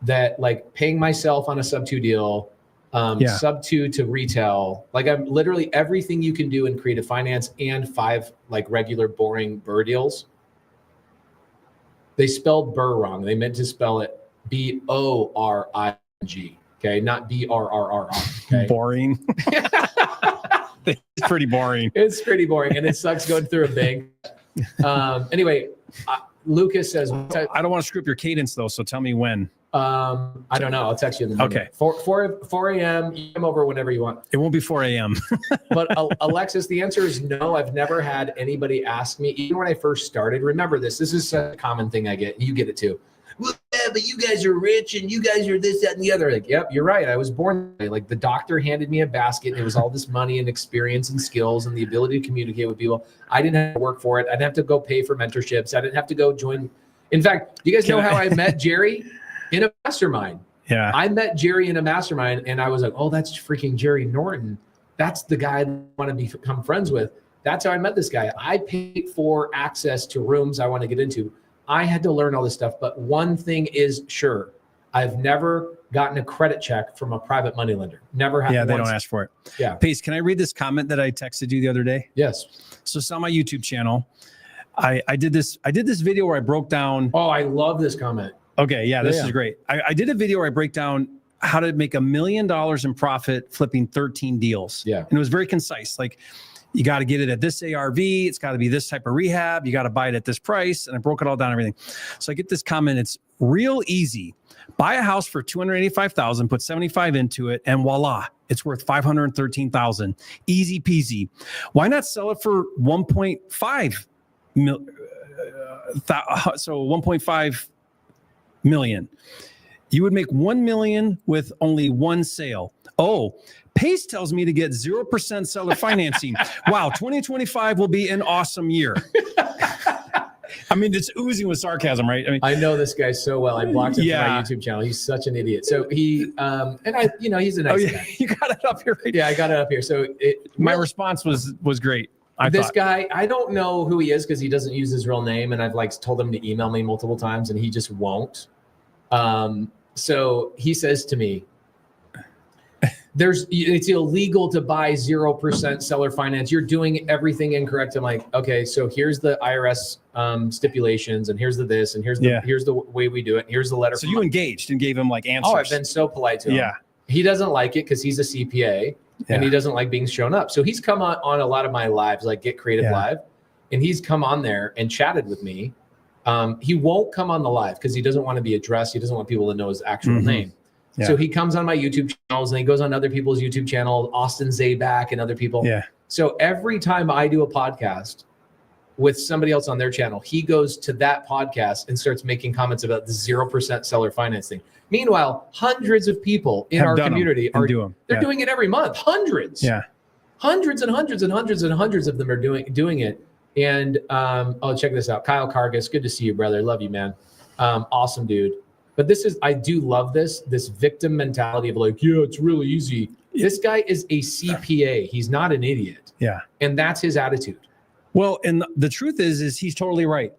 Speaker 7: that paying myself on a Subto deal, Subto to retail. I'm literally everything you can do in creative finance and 5 regular boring BRRRR deals. They spelled Burr wrong. They meant to spell it Boring. Okay, not Brrrr. Okay,
Speaker 6: Boring. It's pretty boring.
Speaker 7: it's pretty boring, and it sucks going through a bank. Anyway, Lucas says,
Speaker 6: I don't want to screw up your cadence though, so tell me when.
Speaker 7: I don't know. I'll text you in the morning.
Speaker 6: Okay.
Speaker 7: 4 a.m. You come over whenever you want.
Speaker 6: It won't be 4 a.m.
Speaker 7: But Alexis, the answer is no. I've never had anybody ask me, even when I first started. Remember this. This is a common thing I get. You get it too. Well, yeah, but you guys are rich and you guys are this, that, and the other. Like, yep, you're right. I was born that way. Like the doctor handed me a basket and it was all this money and experience and skills and the ability to communicate with people. I didn't have to work for it. I didn't have to go pay for mentorships. I didn't have to go join. In fact, do you guys know how I met Jerry? In a mastermind.
Speaker 6: Yeah.
Speaker 7: I met Jerry in a mastermind and I was like, oh, that's freaking Jerry Norton. That's the guy I want to become friends with. That's how I met this guy. I paid for access to rooms I want to get into. I had to learn all this stuff. But one thing is sure, I've never gotten a credit check from a private money lender. Never happened.
Speaker 6: Yeah, they
Speaker 7: once.
Speaker 6: don't ask for it.
Speaker 7: Yeah.
Speaker 6: Pace, can I read this comment that I texted you the other day?
Speaker 7: Yes.
Speaker 6: So it's on my YouTube channel. I did this video where I broke down.
Speaker 7: Oh, I love this comment.
Speaker 6: Okay, yeah, this is great. I did a video where I break down how to make $1 million in profit flipping 13 deals.
Speaker 7: Yeah.
Speaker 6: And it was very concise. Like, you got to get it at this ARV. It's got to be this type of rehab. You got to buy it at this price. And I broke it all down, everything. So I get this comment. It's real easy. Buy a house for $285,000, put 75 into it, and voila, it's worth $513,000. Easy peasy. Why not sell it for 1.5 million? So 1.5 million. You would make 1 million with only one sale. Oh, Pace tells me to get 0% seller financing. Wow, 2025 will be an awesome year. I mean, it's oozing with sarcasm, right? I mean,
Speaker 7: I know this guy so well. I blocked him from my YouTube channel. He's such an idiot. So he, and I, he's a nice guy.
Speaker 6: You got it up here. Right?
Speaker 7: Yeah, I got it up here. So
Speaker 6: my response was great.
Speaker 7: This guy, I don't know who he is because he doesn't use his real name, and I've told him to email me multiple times, and he just won't. So he says to me, it's illegal to buy 0% seller finance. You're doing everything incorrect. I'm like, okay, so here's the IRS stipulations, and here's this, and here's the way we do it. Here's the letter.
Speaker 6: So you engaged and gave him answers.
Speaker 7: Oh, I've been so polite to him.
Speaker 6: Yeah.
Speaker 7: He doesn't like it because he's a CPA and he doesn't like being shown up. So he's come on a lot of my lives, like Get Creative Live, and he's come on there and chatted with me. He won't come on the live because he doesn't want to be addressed. He doesn't want people to know his actual name. Yeah. So he comes on my YouTube channels and he goes on other people's YouTube channel, Austin Zabak and other people.
Speaker 6: Yeah.
Speaker 7: So every time I do a podcast with somebody else on their channel, he goes to that podcast and starts making comments about the 0% seller financing. Meanwhile, hundreds of people in our community are doing it every month. Hundreds.
Speaker 6: Yeah.
Speaker 7: Hundreds and hundreds and hundreds and hundreds of them are doing it. And check this out. Kyle Kargas, good to see you, brother. Love you, man. Awesome dude. But I do love this victim mentality of it's really easy. This guy is a CPA. He's not an idiot.
Speaker 6: Yeah.
Speaker 7: And that's his attitude.
Speaker 6: Well, and the truth is he's totally right.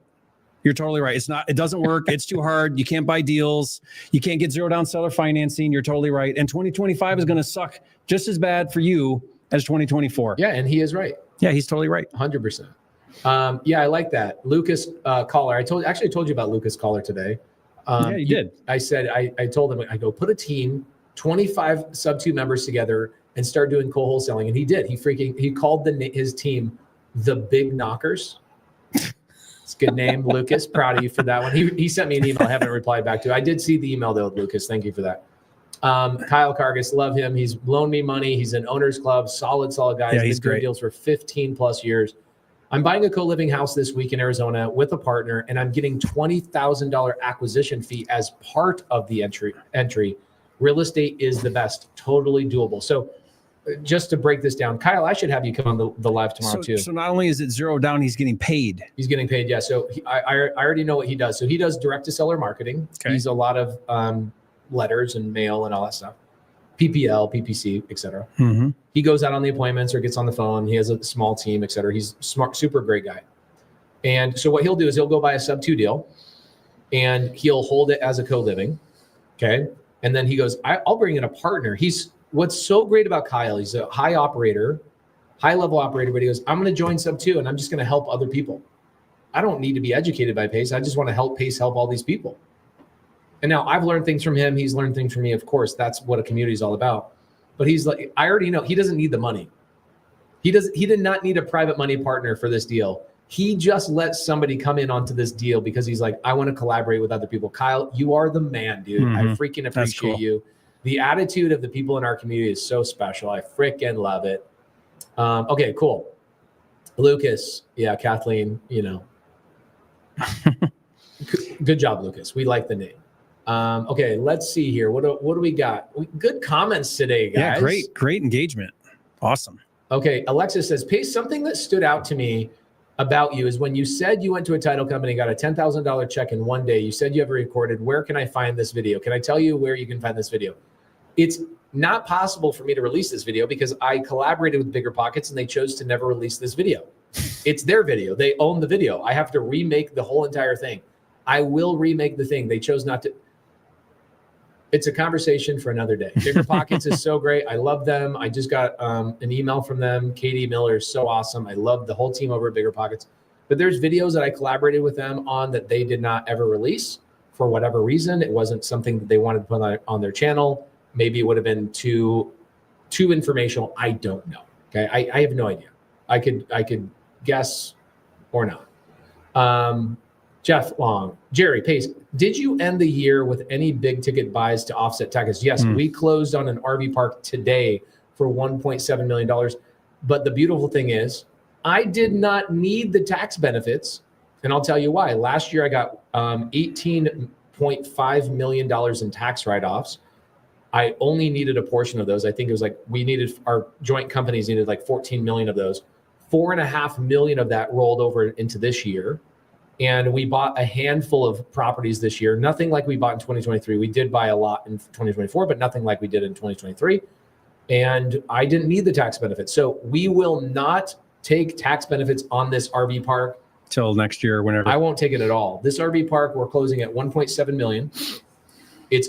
Speaker 6: You're totally right. It doesn't work. It's too hard. You can't buy deals. You can't get zero down seller financing. You're totally right. And 2025 is going to suck just as bad for you as 2024.
Speaker 7: Yeah. And he is right.
Speaker 6: Yeah. He's totally right.
Speaker 7: 100%. I like that. Lucas Caller. I told you about Lucas Caller today.
Speaker 6: Yeah, you did.
Speaker 7: I said, I told him, I go, put a team, 25 Subto members together and start doing co-wholesaling. And he did. He called his team the Big Knockers. It's a good name, Lucas. Proud of you for that one. He sent me an email I haven't replied back to. I did see the email though, Lucas. Thank you for that. Kyle Kargas, love him. He's loaned me money. He's in Owners Club. Solid guy.
Speaker 6: Yeah, he's
Speaker 7: been doing
Speaker 6: great.
Speaker 7: Deals for 15 plus years. I'm buying a co-living house this week in Arizona with a partner, and I'm getting $20,000 acquisition fee as part of the entry. Real estate is the best. Totally doable. So just to break this down, Kyle, I should have you come on the live tomorrow too.
Speaker 6: So not only is it zero down, he's getting paid.
Speaker 7: He's getting paid, yeah. So I already know what he does. So he does direct-to-seller marketing.
Speaker 6: Okay.
Speaker 7: He's a lot of letters and mail and all that stuff. PPL, PPC, et cetera.
Speaker 6: Mm-hmm.
Speaker 7: He goes out on the appointments or gets on the phone. He has a small team, et cetera. He's smart, super great guy. And so what he'll do is he'll go buy a sub-2 deal and he'll hold it as a co-living. Okay. And then he goes, I'll bring in a partner. What's so great about Kyle, he's a high level operator, but he goes, I'm going to join sub-2 and I'm just going to help other people. I don't need to be educated by Pace. I just want to help Pace help all these people. And now I've learned things from him. He's learned things from me. Of course, that's what a community is all about. But he's like, I already know he doesn't need the money. He did not need a private money partner for this deal. He just let somebody come in onto this deal because he's like, I want to collaborate with other people. Kyle, you are the man, dude. I freaking appreciate you. The attitude of the people in our community is so special. I freaking love it. Okay, cool. Lucas. Yeah, Kathleen, good job, Lucas. We like the name. Okay, let's see here. What do we got? Good comments today, guys.
Speaker 6: Yeah, great engagement. Awesome.
Speaker 7: Okay, Alexis says, Pace, something that stood out to me about you is when you said you went to a title company, got a $10,000 check in one day. You said you have it recorded. Where can I find this video? Can I tell you where you can find this video? It's not possible for me to release this video because I collaborated with Bigger Pockets and they chose to never release this video. It's their video. They own the video. I have to remake the whole entire thing. I will remake the thing. They chose not to. It's a conversation for another day. Bigger Pockets is so great. I love them. I just got an email from them. Katie Miller is so awesome. I love the whole team over at Bigger Pockets. But there's videos that I collaborated with them on that they did not ever release for whatever reason. It wasn't something that they wanted to put on their channel. Maybe it would have been too informational. I don't know. Okay, I have no idea. I could guess or not. Jeff Long, Jerry Pace, did you end the year with any big ticket buys to offset taxes? Yes, we closed on an RV park today for $1.7 million. But the beautiful thing is, I did not need the tax benefits. And I'll tell you why. Last year, I got $18.5 million in tax write-offs. I only needed a portion of those. I think it was like our joint companies needed like 14 million of those. 4.5 million of that rolled over into this year. And we bought a handful of properties this year. Nothing like we bought in 2023. We did buy a lot in 2024, but nothing like we did in 2023. And I didn't need the tax benefits. So we will not take tax benefits on this RV park
Speaker 6: till next year or whenever.
Speaker 7: I won't take it at all. This RV park, we're closing at 1.7 million. It's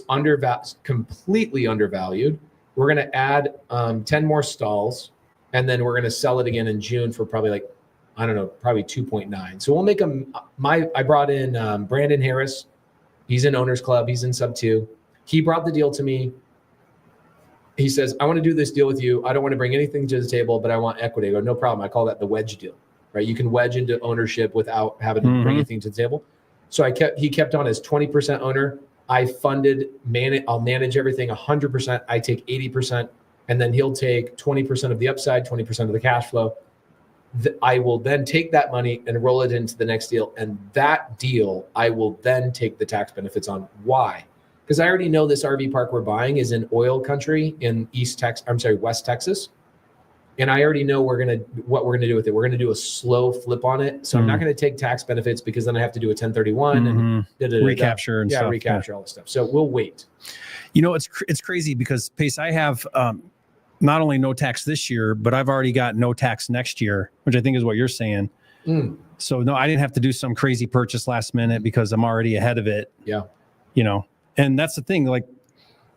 Speaker 7: completely undervalued. We're going to add 10 more stalls, and then we're going to sell it again in June for probably probably 2.9. So we'll make I brought in Brandon Harris. He's in Owners Club. He's in Subto. He brought the deal to me. He says, I want to do this deal with you. I don't want to bring anything to the table, but I want equity. I go, no problem. I call that the wedge deal, right? You can wedge into ownership without having to bring anything to the table. So he kept on as 20% owner. I funded, I'll manage everything 100%. I take 80%, and then he'll take 20% of the upside, 20% of the cash flow. I will then take that money and roll it into the next deal. And that deal, I will then take the tax benefits on. Why? Because I already know this RV park we're buying is in oil country in West Texas. And I already know what we're gonna do with it. We're gonna do a slow flip on it. So I'm not gonna take tax benefits because then I have to do a 1031 and
Speaker 6: recapture and stuff.
Speaker 7: Recapture all this stuff. So we'll wait.
Speaker 6: It's crazy because Pace, I have not only no tax this year, but I've already got no tax next year, which I think is what you're saying. So no, I didn't have to do some crazy purchase last minute because I'm already ahead of it.
Speaker 7: Yeah.
Speaker 6: And that's the thing, like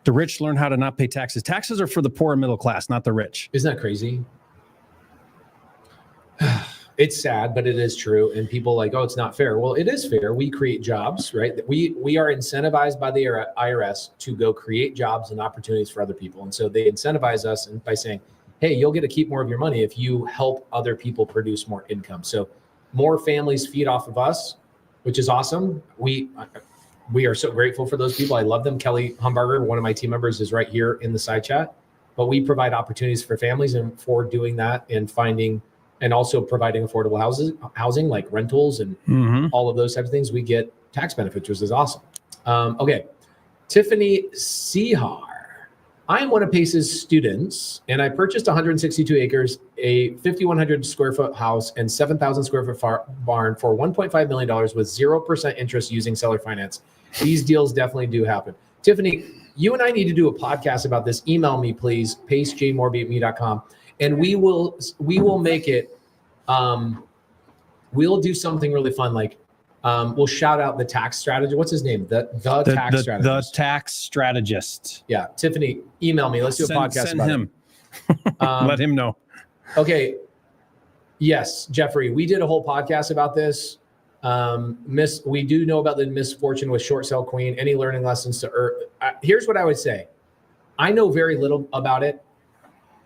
Speaker 6: the rich learn how to not pay taxes. Taxes are for the poor and middle class, not the rich.
Speaker 7: Isn't that crazy? It's sad, but it is true. And people like, oh, it's not fair. Well, it is fair. We create jobs, right? We are incentivized by the IRS to go create jobs and opportunities for other people. And so they incentivize us by saying, hey, you'll get to keep more of your money if you help other people produce more income. So more families feed off of us, which is awesome. We are so grateful for those people. I love them. Kelly Humbarger, one of my team members, is right here in the side chat. But we provide opportunities for families, and for doing that and finding and also providing affordable housing like rentals and all of those types of things, we get tax benefits, which is awesome. Okay, Tiffany Sehar. I am one of Pace's students, and I purchased 162 acres, a 5,100 square foot house, and 7,000 square foot barn for $1.5 million with 0% interest using seller finance. These deals definitely do happen. Tiffany, you and I need to do a podcast about this. Email me, please, pacejmorby@me.com, and we will make it. We'll do something really fun, like we'll shout out the tax strategist. What's his name? The tax strategist.
Speaker 6: The tax strategist.
Speaker 7: Yeah, Tiffany, email me. Let's do a podcast
Speaker 6: send
Speaker 7: about
Speaker 6: him.
Speaker 7: it.
Speaker 6: Let him know.
Speaker 7: Okay. Yes, Jeffrey, we did a whole podcast about this. We do know about the misfortune with short sale queen. Any learning lessons to earn? Here's what I would say. I know very little about it.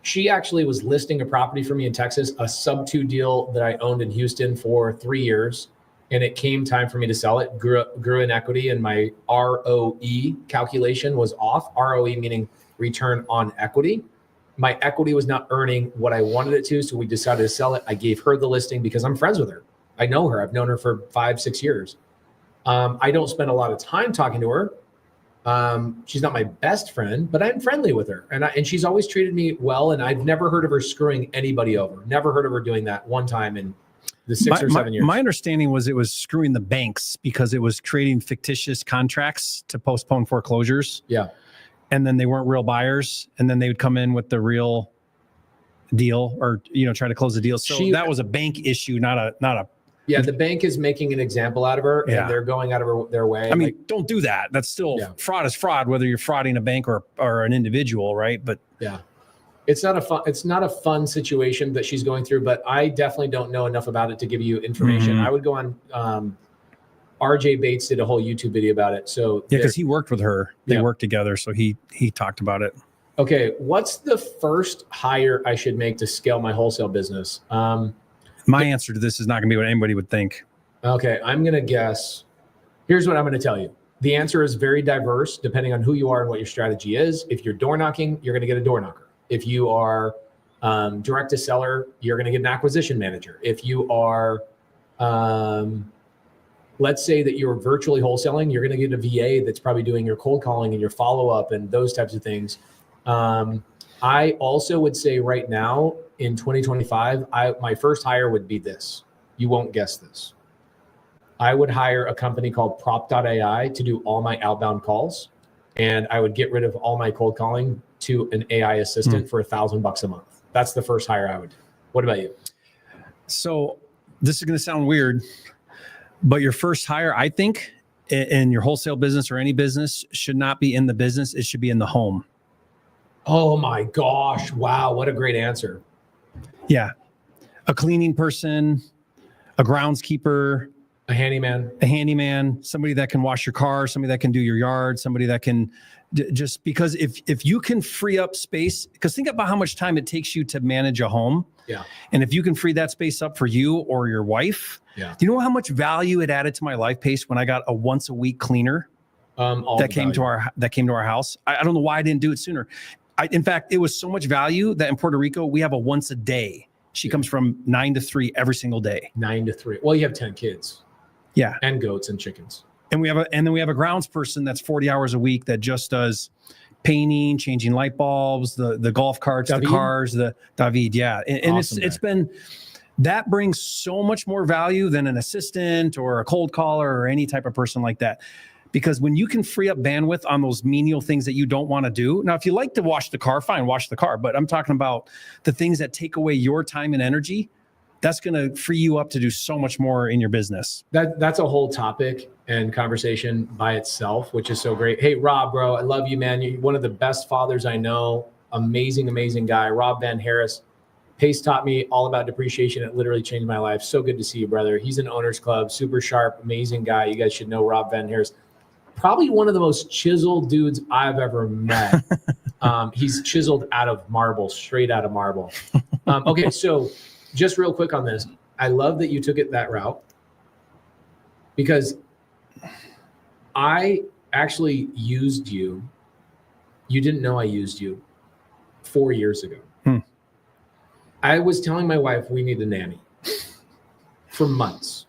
Speaker 7: She actually was listing a property for me in Texas, a Subto deal that I owned in Houston for 3 years. And it came time for me to sell it, grew in equity, and my ROE calculation was off. ROE meaning return on equity. My equity was not earning what I wanted it to, so we decided to sell it. I gave her the listing because I'm friends with her. I know her. I've known her for 5-6 years. I don't spend a lot of time talking to her. She's not my best friend, but I'm friendly with her. And she's always treated me well, and I've never heard of her screwing anybody over. Never heard of her doing that one time in the 6 or 7 years.
Speaker 6: My understanding was it was screwing the banks because it was creating fictitious contracts to postpone foreclosures.
Speaker 7: Yeah.
Speaker 6: And then they weren't real buyers. And then they would come in with the real deal or, try to close the deal. So that was a bank issue, not a.
Speaker 7: Yeah. The bank is making an example out of her and they're going out of their way.
Speaker 6: I mean, don't do that. That's still fraud is fraud, whether you're frauding a bank or an individual. Right. But
Speaker 7: yeah. It's not a fun situation that she's going through, but I definitely don't know enough about it to give you information. I would go on, RJ Bates did a whole YouTube video about it. So
Speaker 6: yeah, because he worked with her. They worked together. So he talked about it.
Speaker 7: Okay. What's the first hire I should make to scale my wholesale business?
Speaker 6: My answer to this is not going to be what anybody would think.
Speaker 7: Okay. I'm going to guess. Here's what I'm going to tell you. The answer is very diverse depending on who you are and what your strategy is. If you're door knocking, you're going to get a door knocker. If you are direct to seller, you're going to get an acquisition manager. If you are, let's say that you're virtually wholesaling, you're going to get a VA that's probably doing your cold calling and your follow-up and those types of things. I also would say right now in 2025, my first hire would be this. You won't guess this. I would hire a company called Prop.ai to do all my outbound calls. And I would get rid of all my cold calling to an AI assistant for $1,000 a month. That's the first hire I would do. What about you?
Speaker 6: So this is going to sound weird, but your first hire, I think, in your wholesale business or any business should not be in the business. It should be in the home.
Speaker 7: Oh my gosh. Wow. What a great answer.
Speaker 6: Yeah. A cleaning person, a groundskeeper,
Speaker 7: a handyman,
Speaker 6: somebody that can wash your car, somebody that can do your yard, somebody that can just because if you can free up space, because think about how much time it takes you to manage a home.
Speaker 7: Yeah.
Speaker 6: And if you can free that space up for you or your wife, do you know how much value it added to my life pace when I got a once a week cleaner that came to our house? I don't know why I didn't do it sooner. In fact, it was so much value that in Puerto Rico, we have a once a day. She comes from 9 to 3 every single day.
Speaker 7: 9 to 3. Well, you have 10 kids.
Speaker 6: Yeah.
Speaker 7: And goats and chickens.
Speaker 6: And then we have a grounds person that's 40 hours a week that just does painting, changing light bulbs, the golf carts, the cars, the David. Yeah. And awesome, it's been, that brings so much more value than an assistant or a cold caller or any type of person like that. Because when you can free up bandwidth on those menial things that you don't want to do. Now, if you like to wash the car, fine, wash the car. But I'm talking about the things that take away your time and energy. That's going to free you up to do so much more in your business.
Speaker 7: That's a whole topic and conversation by itself, which is so great. Hey, Rob, bro, I love you, man. You're one of the best fathers I know. Amazing, amazing guy. Rob Van Harris. Pace taught me all about depreciation. It literally changed my life. So good to see you, brother. He's an owner's club, super sharp, amazing guy. You guys should know Rob Van Harris. Probably one of the most chiseled dudes I've ever met. He's chiseled out of marble, straight out of marble. Okay, so just real quick on this. I love that you took it that route because I actually used you. You didn't know I used you 4 years ago. I was telling my wife we need a nanny for months.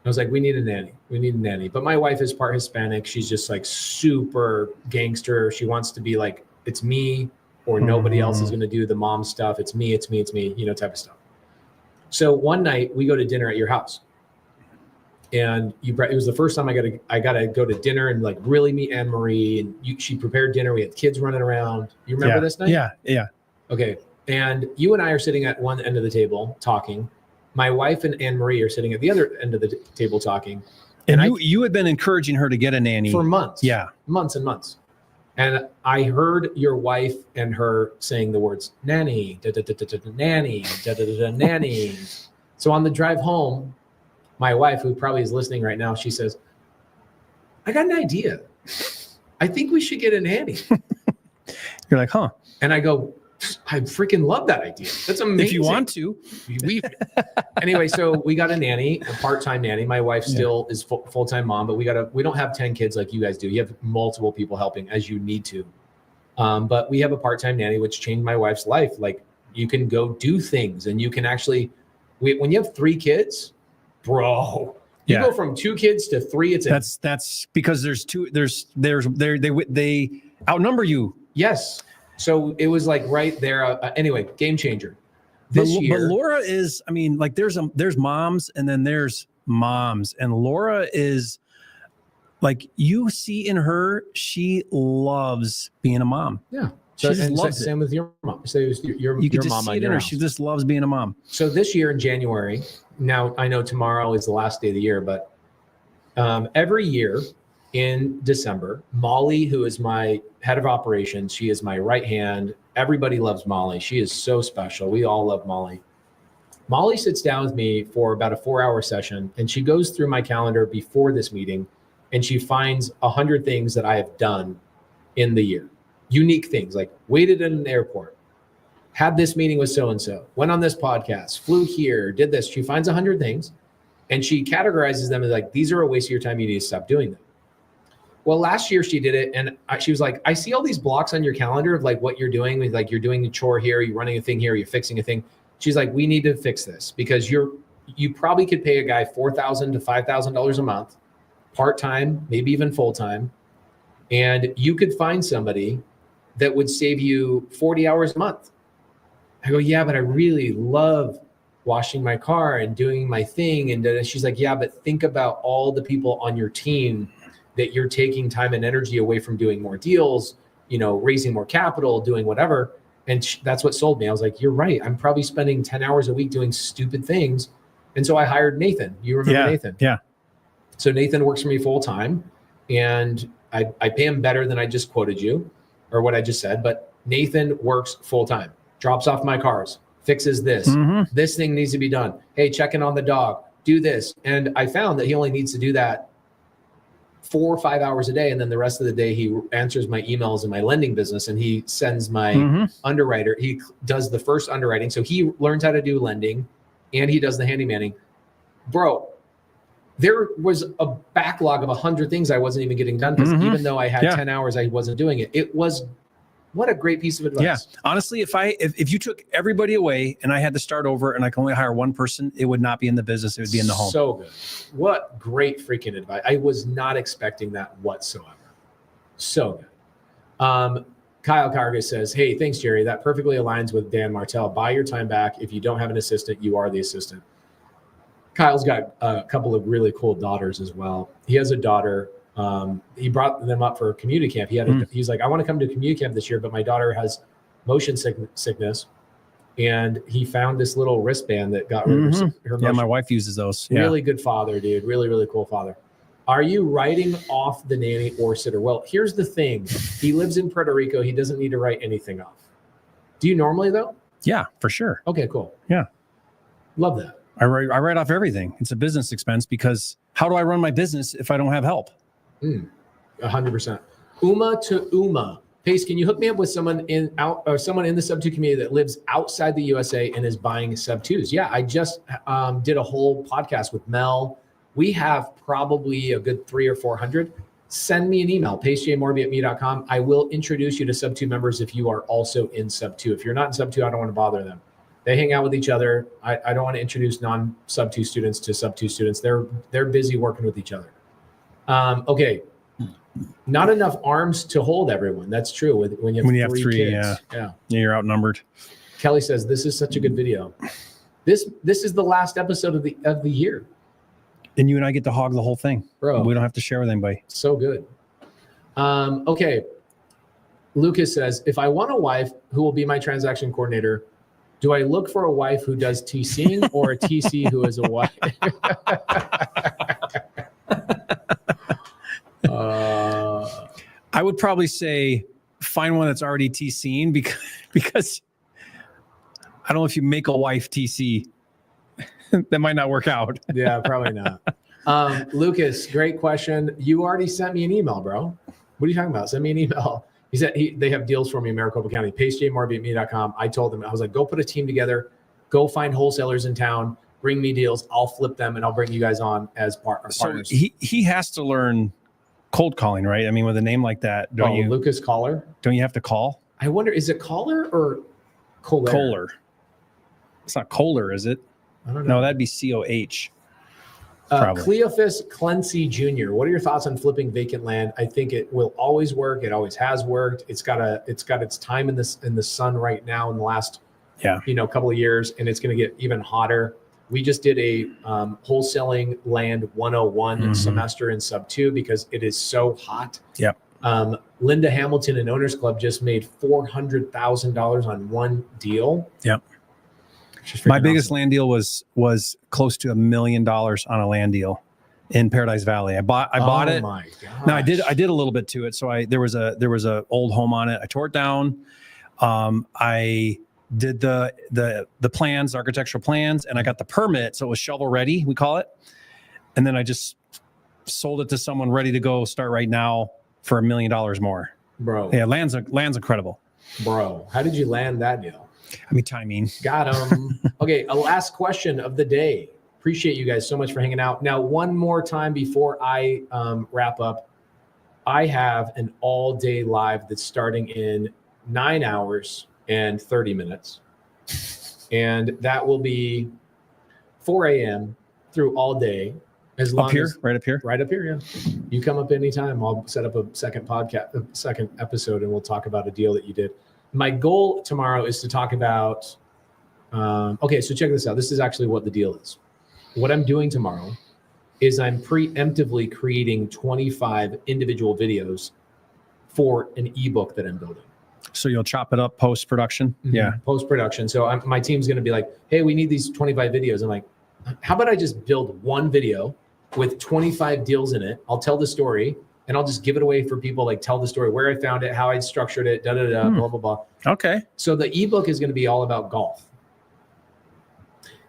Speaker 7: I was like, we need a nanny. We need a nanny. But my wife is part Hispanic. She's just like super gangster. She wants to be like, it's me or nobody else is going to do the mom stuff. It's me, type of stuff. So one night we go to dinner at your house, and it was the first time I got to go to dinner and like really meet Anne Marie. And she prepared dinner. We had kids running around. You remember this night?
Speaker 6: Yeah.
Speaker 7: Okay. And you and I are sitting at one end of the table talking. My wife and Anne Marie are sitting at the other end of the table talking.
Speaker 6: And you had been encouraging her to get a nanny
Speaker 7: for months.
Speaker 6: Yeah,
Speaker 7: months and months. And I heard your wife and her saying the words nanny, nanny, nanny. So on the drive home, my wife, who probably is listening right now, she says, I got an idea. I think we should get a nanny.
Speaker 6: You're like, huh?
Speaker 7: And I go, I freaking love that idea. That's amazing.
Speaker 6: If you want to.
Speaker 7: Anyway, so we got a nanny, a part-time nanny. My wife still is full-time mom, but we don't have 10 kids like you guys do. You have multiple people helping as you need to. But we have a part-time nanny, which changed my wife's life. Like, you can go do things, and you can actually, when you have 3 kids, bro, you go from 2 kids to 3.
Speaker 6: That's because they outnumber you.
Speaker 7: Yes. So it was like right there. Anyway, game changer. This year,
Speaker 6: but Laura is, I mean, like there's moms and then there's moms, and Laura is like, you see in her, she loves being a mom.
Speaker 7: Yeah.
Speaker 6: She just loves
Speaker 7: same with your mom. So it was your
Speaker 6: you can just
Speaker 7: mom
Speaker 6: see
Speaker 7: on
Speaker 6: it in
Speaker 7: your
Speaker 6: her.
Speaker 7: house.
Speaker 6: She just loves being a mom.
Speaker 7: So this year in January, now I know tomorrow is the last day of the year, but every year in December, Molly, who is my head of operations, she is my right hand. Everybody loves Molly. She is so special. We all love Molly. Molly sits down with me for about a 4-hour session, and she goes through my calendar before this meeting, and she finds 100 things that I have done in the year. Unique things, like waited in an airport, had this meeting with so-and-so, went on this podcast, flew here, did this. She finds 100 things, and she categorizes them as like, these are a waste of your time. You need to stop doing them. Well, last year she did it, and she was like, I see all these blocks on your calendar of like what you're doing. Like, you're doing a chore here, you're running a thing here, you're fixing a thing. She's like, we need to fix this, because you probably could pay a guy $4,000 to $5,000 a month, part-time, maybe even full-time. And you could find somebody that would save you 40 hours a month. I go, yeah, but I really love washing my car and doing my thing. And she's like, yeah, but think about all the people on your team that you're taking time and energy away from doing more deals, raising more capital, doing whatever. And that's what sold me. I was like, you're right. I'm probably spending 10 hours a week doing stupid things. And so I hired Nathan. You remember Nathan?
Speaker 6: Yeah.
Speaker 7: So Nathan works for me full time, and I pay him better than I just quoted you or what I just said. But Nathan works full time, drops off my cars, fixes this.
Speaker 6: Mm-hmm.
Speaker 7: This thing needs to be done. Hey, check in on the dog, do this. And I found that he only needs to do that 4 or 5 hours a day. And then the rest of the day, he answers my emails in my lending business, and he sends my underwriter. He does the first underwriting. So he learns how to do lending, and he does the handymanning. Bro, there was a backlog of 100 things I wasn't even getting done, because even though I had 10 hours, I wasn't doing it. It was, what a great piece of advice.
Speaker 6: Yeah. Honestly, if you took everybody away and I had to start over and I can only hire one person, it would not be in the business. It would be in the home.
Speaker 7: So good. What great freaking advice. I was not expecting that whatsoever. So good. Kyle Carga says, hey, thanks, Jerry. That perfectly aligns with Dan Martell. Buy your time back. If you don't have an assistant, you are the assistant. Kyle's got a couple of really cool daughters as well. He has a daughter. He brought them up for community camp. He's like, I want to come to community camp this year, but my daughter has motion sickness. And he found this little wristband that got rid of her motion.
Speaker 6: Yeah, my wife uses those. Yeah.
Speaker 7: Really good father, dude. Really, really cool father. Are you writing off the nanny or sitter? Well, here's the thing. He lives in Puerto Rico. He doesn't need to write anything off. Do you normally, though?
Speaker 6: Yeah, for sure.
Speaker 7: Okay, cool.
Speaker 6: Yeah.
Speaker 7: Love that.
Speaker 6: I write off everything. It's a business expense, because how do I run my business if I don't have help?
Speaker 7: 100%. Uma to Uma. Pace, can you hook me up with someone in the Sub-2 community that lives outside the USA and is buying Sub-2s? Yeah, I just did a whole podcast with Mel. We have probably a good 300 or 400. Send me an email, pacejmorby@me.com. I will introduce you to Sub-2 members if you are also in Sub-2. If you're not in Sub-2, I don't want to bother them. They hang out with each other. I don't want to introduce non-Sub-2 students to Sub-2 students. They're busy working with each other. Okay. Not enough arms to hold everyone. That's true. When you have three kids. Yeah,
Speaker 6: you're outnumbered.
Speaker 7: Kelly says, this is such a good video. This is the last episode of the year.
Speaker 6: And you and I get to hog the whole thing.
Speaker 7: Bro.
Speaker 6: We don't have to share with anybody.
Speaker 7: So good. Okay. Lucas says, if I want a wife who will be my transaction coordinator, do I look for a wife who does TCing or a TC who is a wife?
Speaker 6: I would probably say find one that's already TCing, because I don't know if you make a wife TC. that might not work out.
Speaker 7: Yeah, probably not. Lucas, great question. You already sent me an email, bro. What are you talking about? Send me an email. He said they have deals for me in Maricopa County. PaceJMorby@me.com. I told him, I was like, go put a team together, go find wholesalers in town, bring me deals. I'll flip them and I'll bring you guys on as partners.
Speaker 6: So he has to learn cold calling, right? I mean, with a name like that, don't you
Speaker 7: Lucas Caller?
Speaker 6: Don't you have to call?
Speaker 7: I wonder, is it Caller or Kohler?
Speaker 6: Kohler. It's not Kohler, is it?
Speaker 7: I don't know.
Speaker 6: No, that'd be COH.
Speaker 7: Cleophas Clancy Jr. What are your thoughts on flipping vacant land? I think it will always work. It always has worked. It's got its time in the sun right now in the last couple of years, and it's going to get even hotter. We just did a wholesaling land 101 semester in Subto because it is so hot.
Speaker 6: Yep.
Speaker 7: Linda Hamilton and Owners Club just made $400,000 on one deal.
Speaker 6: Yep. My biggest land deal was close to $1 million on a land deal in Paradise Valley. I bought it.
Speaker 7: My gosh.
Speaker 6: No, I did a little bit to it. So there was a old home on it. I tore it down. I did the plans, architectural plans, and I got the permit. So it was shovel ready, we call it. And then I just sold it to someone ready to go start right now for $1 million more.
Speaker 7: Bro.
Speaker 6: Yeah, land's incredible.
Speaker 7: Bro, how did you land that deal?
Speaker 6: I mean, timing.
Speaker 7: Got him. Okay, a last question of the day. Appreciate you guys so much for hanging out. Now, one more time before I wrap up, I have an all-day live that's starting in 9 hours and 30 minutes. And that will be 4 a.m. through all day. As long as,
Speaker 6: right up here?
Speaker 7: Right up here, yeah. You come up anytime. I'll set up a second episode, and we'll talk about a deal that you did. My goal tomorrow is to talk about, okay, so check this out. This is actually what the deal is. What I'm doing tomorrow is I'm preemptively creating 25 individual videos for an ebook that I'm building.
Speaker 6: So you'll chop it up post-production?
Speaker 7: Mm-hmm.
Speaker 6: Yeah.
Speaker 7: Post-production. So my team's going to be like, hey, we need these 25 videos. I'm like, how about I just build one video with 25 deals in it? I'll tell the story. And I'll just give it away for people, like tell the story, where I found it, how I structured it, blah, blah, blah.
Speaker 6: Okay.
Speaker 7: So the ebook is going to be all about golf.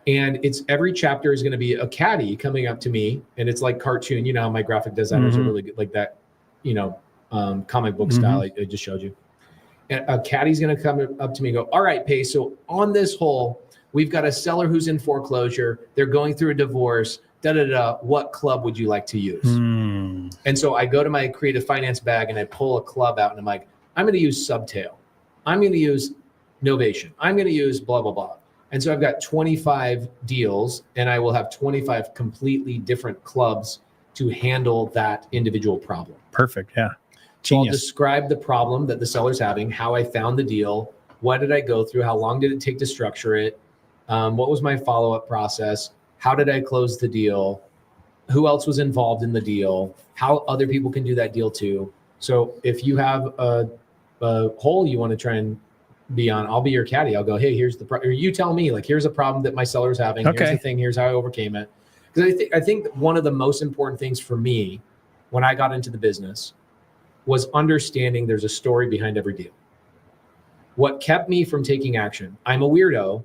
Speaker 7: And every chapter is going to be a caddy coming up to me. And it's like cartoon. You know how my graphic designers are really good, like that, comic book style I just showed you. And a caddy's going to come up to me and go, all right, Pace, so on this hole, we've got a seller who's in foreclosure. They're going through a divorce. What club would you like to use? And so I go to my creative finance bag and I pull a club out and I'm like, I'm going to use Subto. I'm going to use Novation. I'm going to use blah, blah, blah. And so I've got 25 deals and I will have 25 completely different clubs to handle that individual problem.
Speaker 6: Perfect. Yeah.
Speaker 7: So I'll describe the problem that the seller's having, how I found the deal, what did I go through, how long did it take to structure it, what was my follow-up process, how did I close the deal, who else was involved in the deal, how other people can do that deal too. So if you have a hole you want to try and be on, I'll be your caddy. I'll go, hey, here's the or you tell me, like, here's a problem that my seller's having.
Speaker 6: Okay.
Speaker 7: Here's the thing. Here's how I overcame it. Because I think one of the most important things for me when I got into the business was understanding there's a story behind every deal. What kept me from taking action, I'm a weirdo.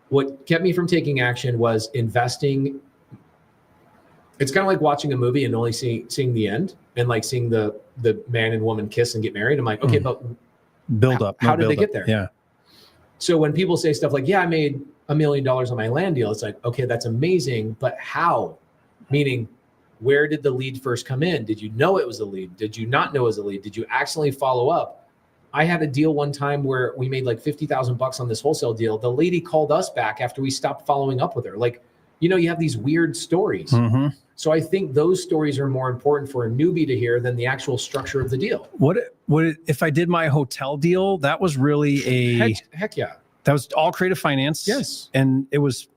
Speaker 7: What kept me from taking action was investing. It's kind of like watching a movie and only seeing the end and like seeing the man and woman kiss and get married. I'm like, okay, but
Speaker 6: build up.
Speaker 7: How did they get there?
Speaker 6: Yeah.
Speaker 7: So when people say stuff like, yeah, I made $1 million on my land deal, it's like, okay, that's amazing, but how? Meaning, where did the lead first come in? Did you know it was a lead? Did you not know it was a lead? Did you accidentally follow up? I had a deal one time where we made like $50,000 on this wholesale deal. The lady called us back after we stopped following up with her. Like, you have these weird stories. So I think those stories are more important for a newbie to hear than the actual structure of the deal.
Speaker 6: What if I did my hotel deal? That was really
Speaker 7: heck yeah.
Speaker 6: That was all creative finance.
Speaker 7: Yes.
Speaker 6: And it was,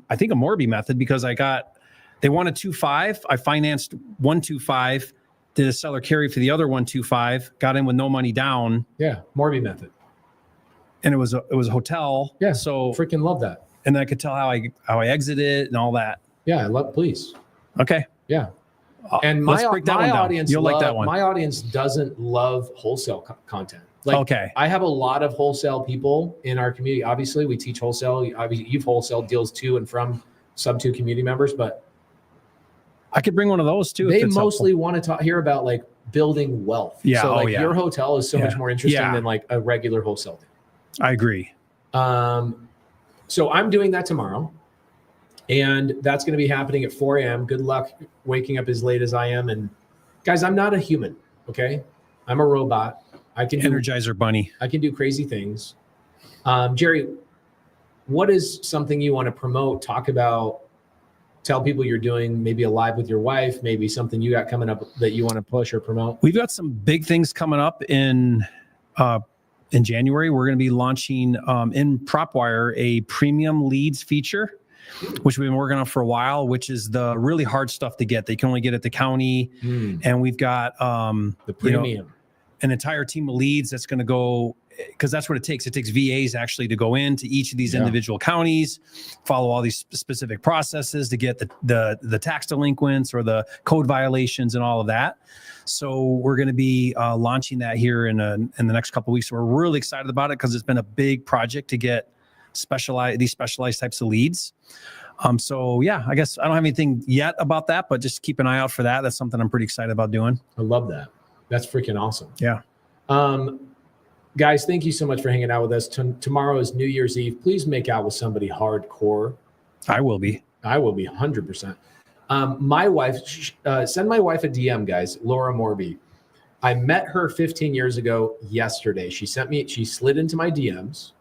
Speaker 6: I think, a Morby method because they wanted 2.5. I financed 1.25. Did a seller carry for the other 1.25, got in with no money down.
Speaker 7: Yeah, Morby method.
Speaker 6: And it was a hotel.
Speaker 7: Yeah,
Speaker 6: so
Speaker 7: freaking love that.
Speaker 6: And I could tell how I exited and all that.
Speaker 7: Yeah, please.
Speaker 6: Okay.
Speaker 7: Yeah. And my audience,
Speaker 6: you'll like that one.
Speaker 7: My audience doesn't love wholesale content. Like,
Speaker 6: Okay.
Speaker 7: I have a lot of wholesale people in our community. Obviously, we teach wholesale. Obviously, you've wholesaled deals to and from Subto community members, but
Speaker 6: I could bring one of those too. if
Speaker 7: they
Speaker 6: it's
Speaker 7: mostly want to hear about like building wealth.
Speaker 6: Yeah,
Speaker 7: So
Speaker 6: oh,
Speaker 7: like
Speaker 6: yeah.
Speaker 7: your hotel is so much
Speaker 6: Yeah.
Speaker 7: more interesting
Speaker 6: Yeah.
Speaker 7: than like a regular wholesale deal.
Speaker 6: helpful. I agree.
Speaker 7: So I'm doing that tomorrow, and that's going to be happening at 4 a.m. Good luck waking up as late as I am. And guys, I'm not a human. Okay. I'm a robot. I can do
Speaker 6: Energizer Bunny.
Speaker 7: I can do crazy things. Jerry, what is something you want to promote, talk about, tell people you're doing, maybe a live with your wife, maybe something you got coming up that you want to push or promote?
Speaker 6: We've got some big things coming up in January. We're going to be launching in Propwire a premium leads feature, which we've been working on for a while, which is the really hard stuff to get. They can only get at the county. And we've got
Speaker 7: The premium.
Speaker 6: an entire team of leads that's going to go, because that's what it takes. It takes VAs actually to go into each of these individual counties, follow all these specific processes to get the tax delinquents or the code violations and all of that. So we're going to be launching that here in the next couple of weeks. We're really excited about it because it's been a big project to get these specialized types of leads. So yeah, I guess I don't have anything yet about that, but just keep an eye out for that. That's something I'm pretty excited about doing.
Speaker 7: I love that. That's freaking awesome.
Speaker 6: Yeah.
Speaker 7: Guys, thank you so much for hanging out with us. Tomorrow is New Year's Eve. Please make out with somebody hardcore.
Speaker 6: I will be.
Speaker 7: I will be 100%. My wife, send my wife a DM, guys, Laura Morby. I met her 15 years ago yesterday. She slid into my DMs.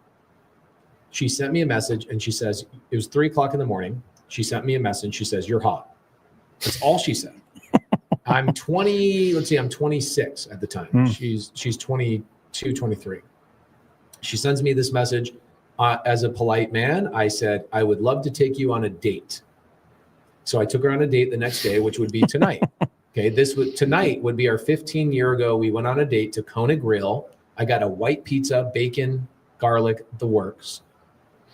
Speaker 7: She sent me a message and she says, it was 3:00 in the morning. She sent me a message. She says, "You're hot." That's all she said. I'm 26 at the time. She's 22, 23. She sends me this message. As a polite man, I said, "I would love to take you on a date." So I took her on a date the next day, which would be tonight. Okay, tonight would be our 15-year ago. We went on a date to Kona Grill. I got a white pizza, bacon, garlic, the works.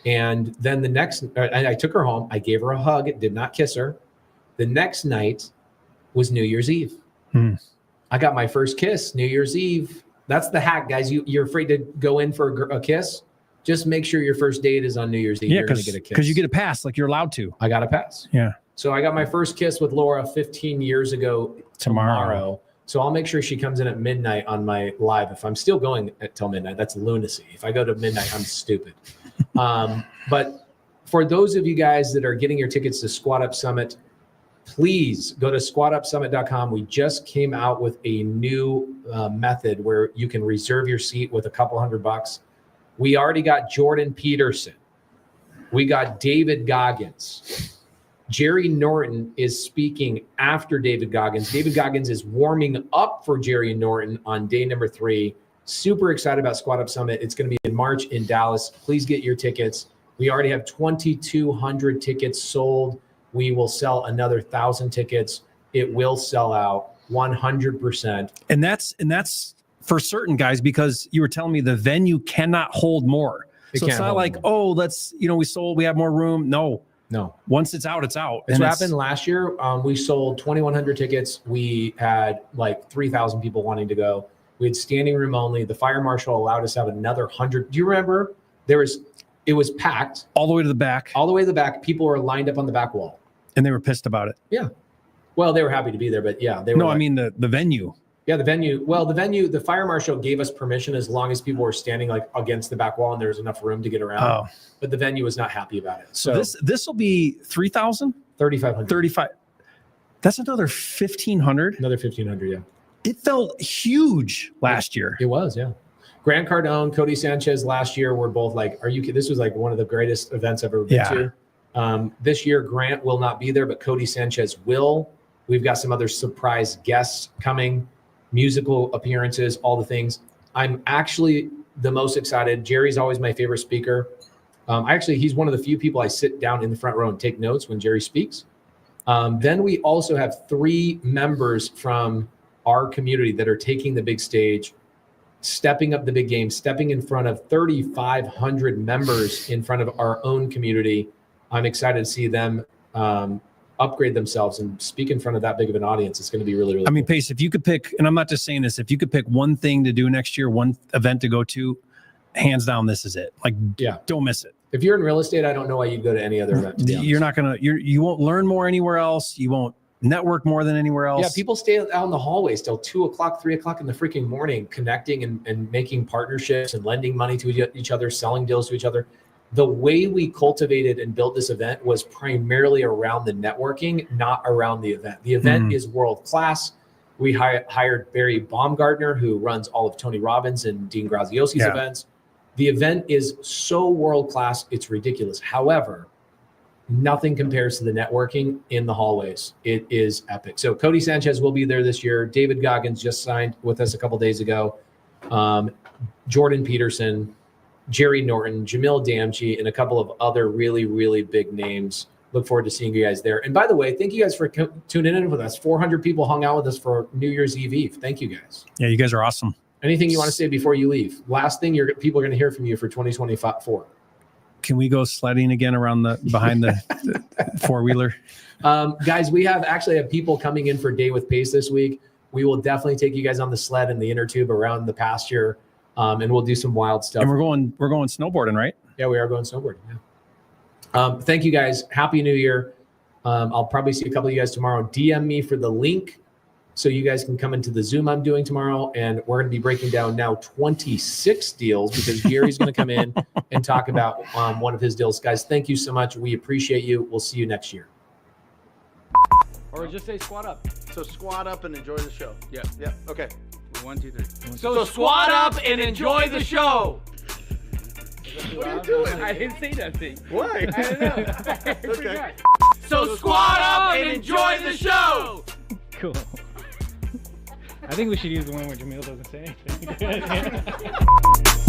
Speaker 7: And then I took her home. I gave her a hug. Did not kiss her. The next night was New Year's Eve. I got my first kiss New Year's Eve. That's the hack, guys. You're afraid to go in for a kiss? Just make sure your first date is on New Year's Eve.
Speaker 6: Yeah,
Speaker 7: you're going to get a kiss.
Speaker 6: because you get a pass, like you're allowed to.
Speaker 7: I got a pass.
Speaker 6: Yeah.
Speaker 7: So I got my first kiss with Laura 15 years ago tomorrow. So I'll make sure she comes in at midnight on my live. If I'm still going till midnight, that's lunacy. If I go to midnight, I'm stupid. But for those of you guys that are getting your tickets to Squat Up Summit, please go to squatupsummit.com. We just came out with a new method where you can reserve your seat with a couple $100. We already got Jordan Peterson. We got David Goggins. Jerry Norton is speaking after David Goggins. David Goggins is warming up for Jerry Norton on day number 3. Super excited about Squat Up Summit. It's going to be in March in Dallas. Please get your tickets. We already have 2,200 tickets sold. We will sell another 1,000 tickets. It will sell out 100%.
Speaker 6: And that's for certain, guys, because you were telling me the venue cannot hold more. So it's not like, oh, we have more room. No. Once it's out, it's out.
Speaker 7: That's what happened last year. We sold 2,100 tickets. We had like 3,000 people wanting to go. We had standing room only. The fire marshal allowed us to have another 100. Do you remember? It was packed
Speaker 6: all the way to the back.
Speaker 7: All the way to the back. People were lined up on the back wall.
Speaker 6: And they were pissed about it.
Speaker 7: Yeah. Well, they were happy to be there, but yeah, they were.
Speaker 6: No, I mean the venue.
Speaker 7: Yeah, the venue. Well, the fire marshal gave us permission as long as people were standing like against the back wall and there was enough room to get around.
Speaker 6: Oh.
Speaker 7: But the venue was not happy about it.
Speaker 6: So this will be 3,000?
Speaker 7: 3,500.
Speaker 6: 35. That's another 1,500.
Speaker 7: Another 1,500, yeah.
Speaker 6: It felt huge last year.
Speaker 7: It was, yeah. Grant Cardone, Cody Sanchez last year were both like, are you kidding? This was like one of the greatest events I've ever been to. This year, Grant will not be there, but Cody Sanchez will. We've got some other surprise guests coming, musical appearances, all the things. I'm actually the most excited. Jerry's always my favorite speaker. He's one of the few people I sit down in the front row and take notes when Jerry speaks. Then we also have 3 members from our community that are taking the big stage, stepping up the big game, stepping in front of 3,500 members in front of our own community. I'm excited to see them upgrade themselves and speak in front of that big of an audience, it's going to be really, really
Speaker 6: I mean,
Speaker 7: cool.
Speaker 6: Pace, if you could pick, and I'm not just saying this, if you could pick one thing to do next year, one event to go to, hands down, this is it. Like,
Speaker 7: Yeah.
Speaker 6: don't miss it.
Speaker 7: If you're in real estate, I don't know why you'd go to any other event. To be honest.
Speaker 6: You're not going to, you won't learn more anywhere else. You won't network more than anywhere else.
Speaker 7: Yeah, people stay out in the hallways till 2 o'clock, 3 o'clock in the freaking morning, connecting and making partnerships and lending money to each other, selling deals to each other. The way we cultivated and built this event was primarily around the networking, not around the event. The event is world class. We hired Barry Baumgartner, who runs all of Tony Robbins and Dean Graziosi's events. The event is so world class, it's ridiculous. However, nothing compares to the networking in the hallways. It is epic. So Cody Sanchez will be there this year. David Goggins just signed with us a couple days ago. Jordan Peterson, Jerry Norton, Jamil Damji, and a couple of other really, really big names. Look forward to seeing you guys there. And by the way, thank you guys for tuning in with us. 400 people hung out with us for New Year's Eve. Thank you guys.
Speaker 6: Yeah, you guys are awesome.
Speaker 7: Anything you want to say before you leave? Last thing people are going to hear from you for 2024.
Speaker 6: Can we go sledding again around behind the four-wheeler?
Speaker 7: Guys, we actually have people coming in for Day with Pace this week. We will definitely take you guys on the sled and the inner tube around the pasture, and we'll do some wild stuff.
Speaker 6: And we're going snowboarding, right?
Speaker 7: Yeah, we are going snowboarding. Yeah. Thank you guys. Happy New Year. I'll probably see a couple of you guys tomorrow. DM me for the link so you guys can come into the Zoom I'm doing tomorrow, and we're going to be breaking down now 26 deals because Gary's going to come in and talk about one of his deals. Guys, thank you so much. We appreciate you. We'll see you next year.
Speaker 8: Or just say squat up.
Speaker 1: So squat up and enjoy the show.
Speaker 2: Yeah.
Speaker 1: Yeah. Okay.
Speaker 2: 1, 2, 3.
Speaker 8: So squat up and enjoy the show.
Speaker 1: What are you doing?
Speaker 8: I didn't say nothing.
Speaker 1: Why?
Speaker 8: I don't know.
Speaker 1: Okay.
Speaker 8: So squat up and enjoy the show.
Speaker 9: Cool. I think we should use the one where Jamil doesn't say anything.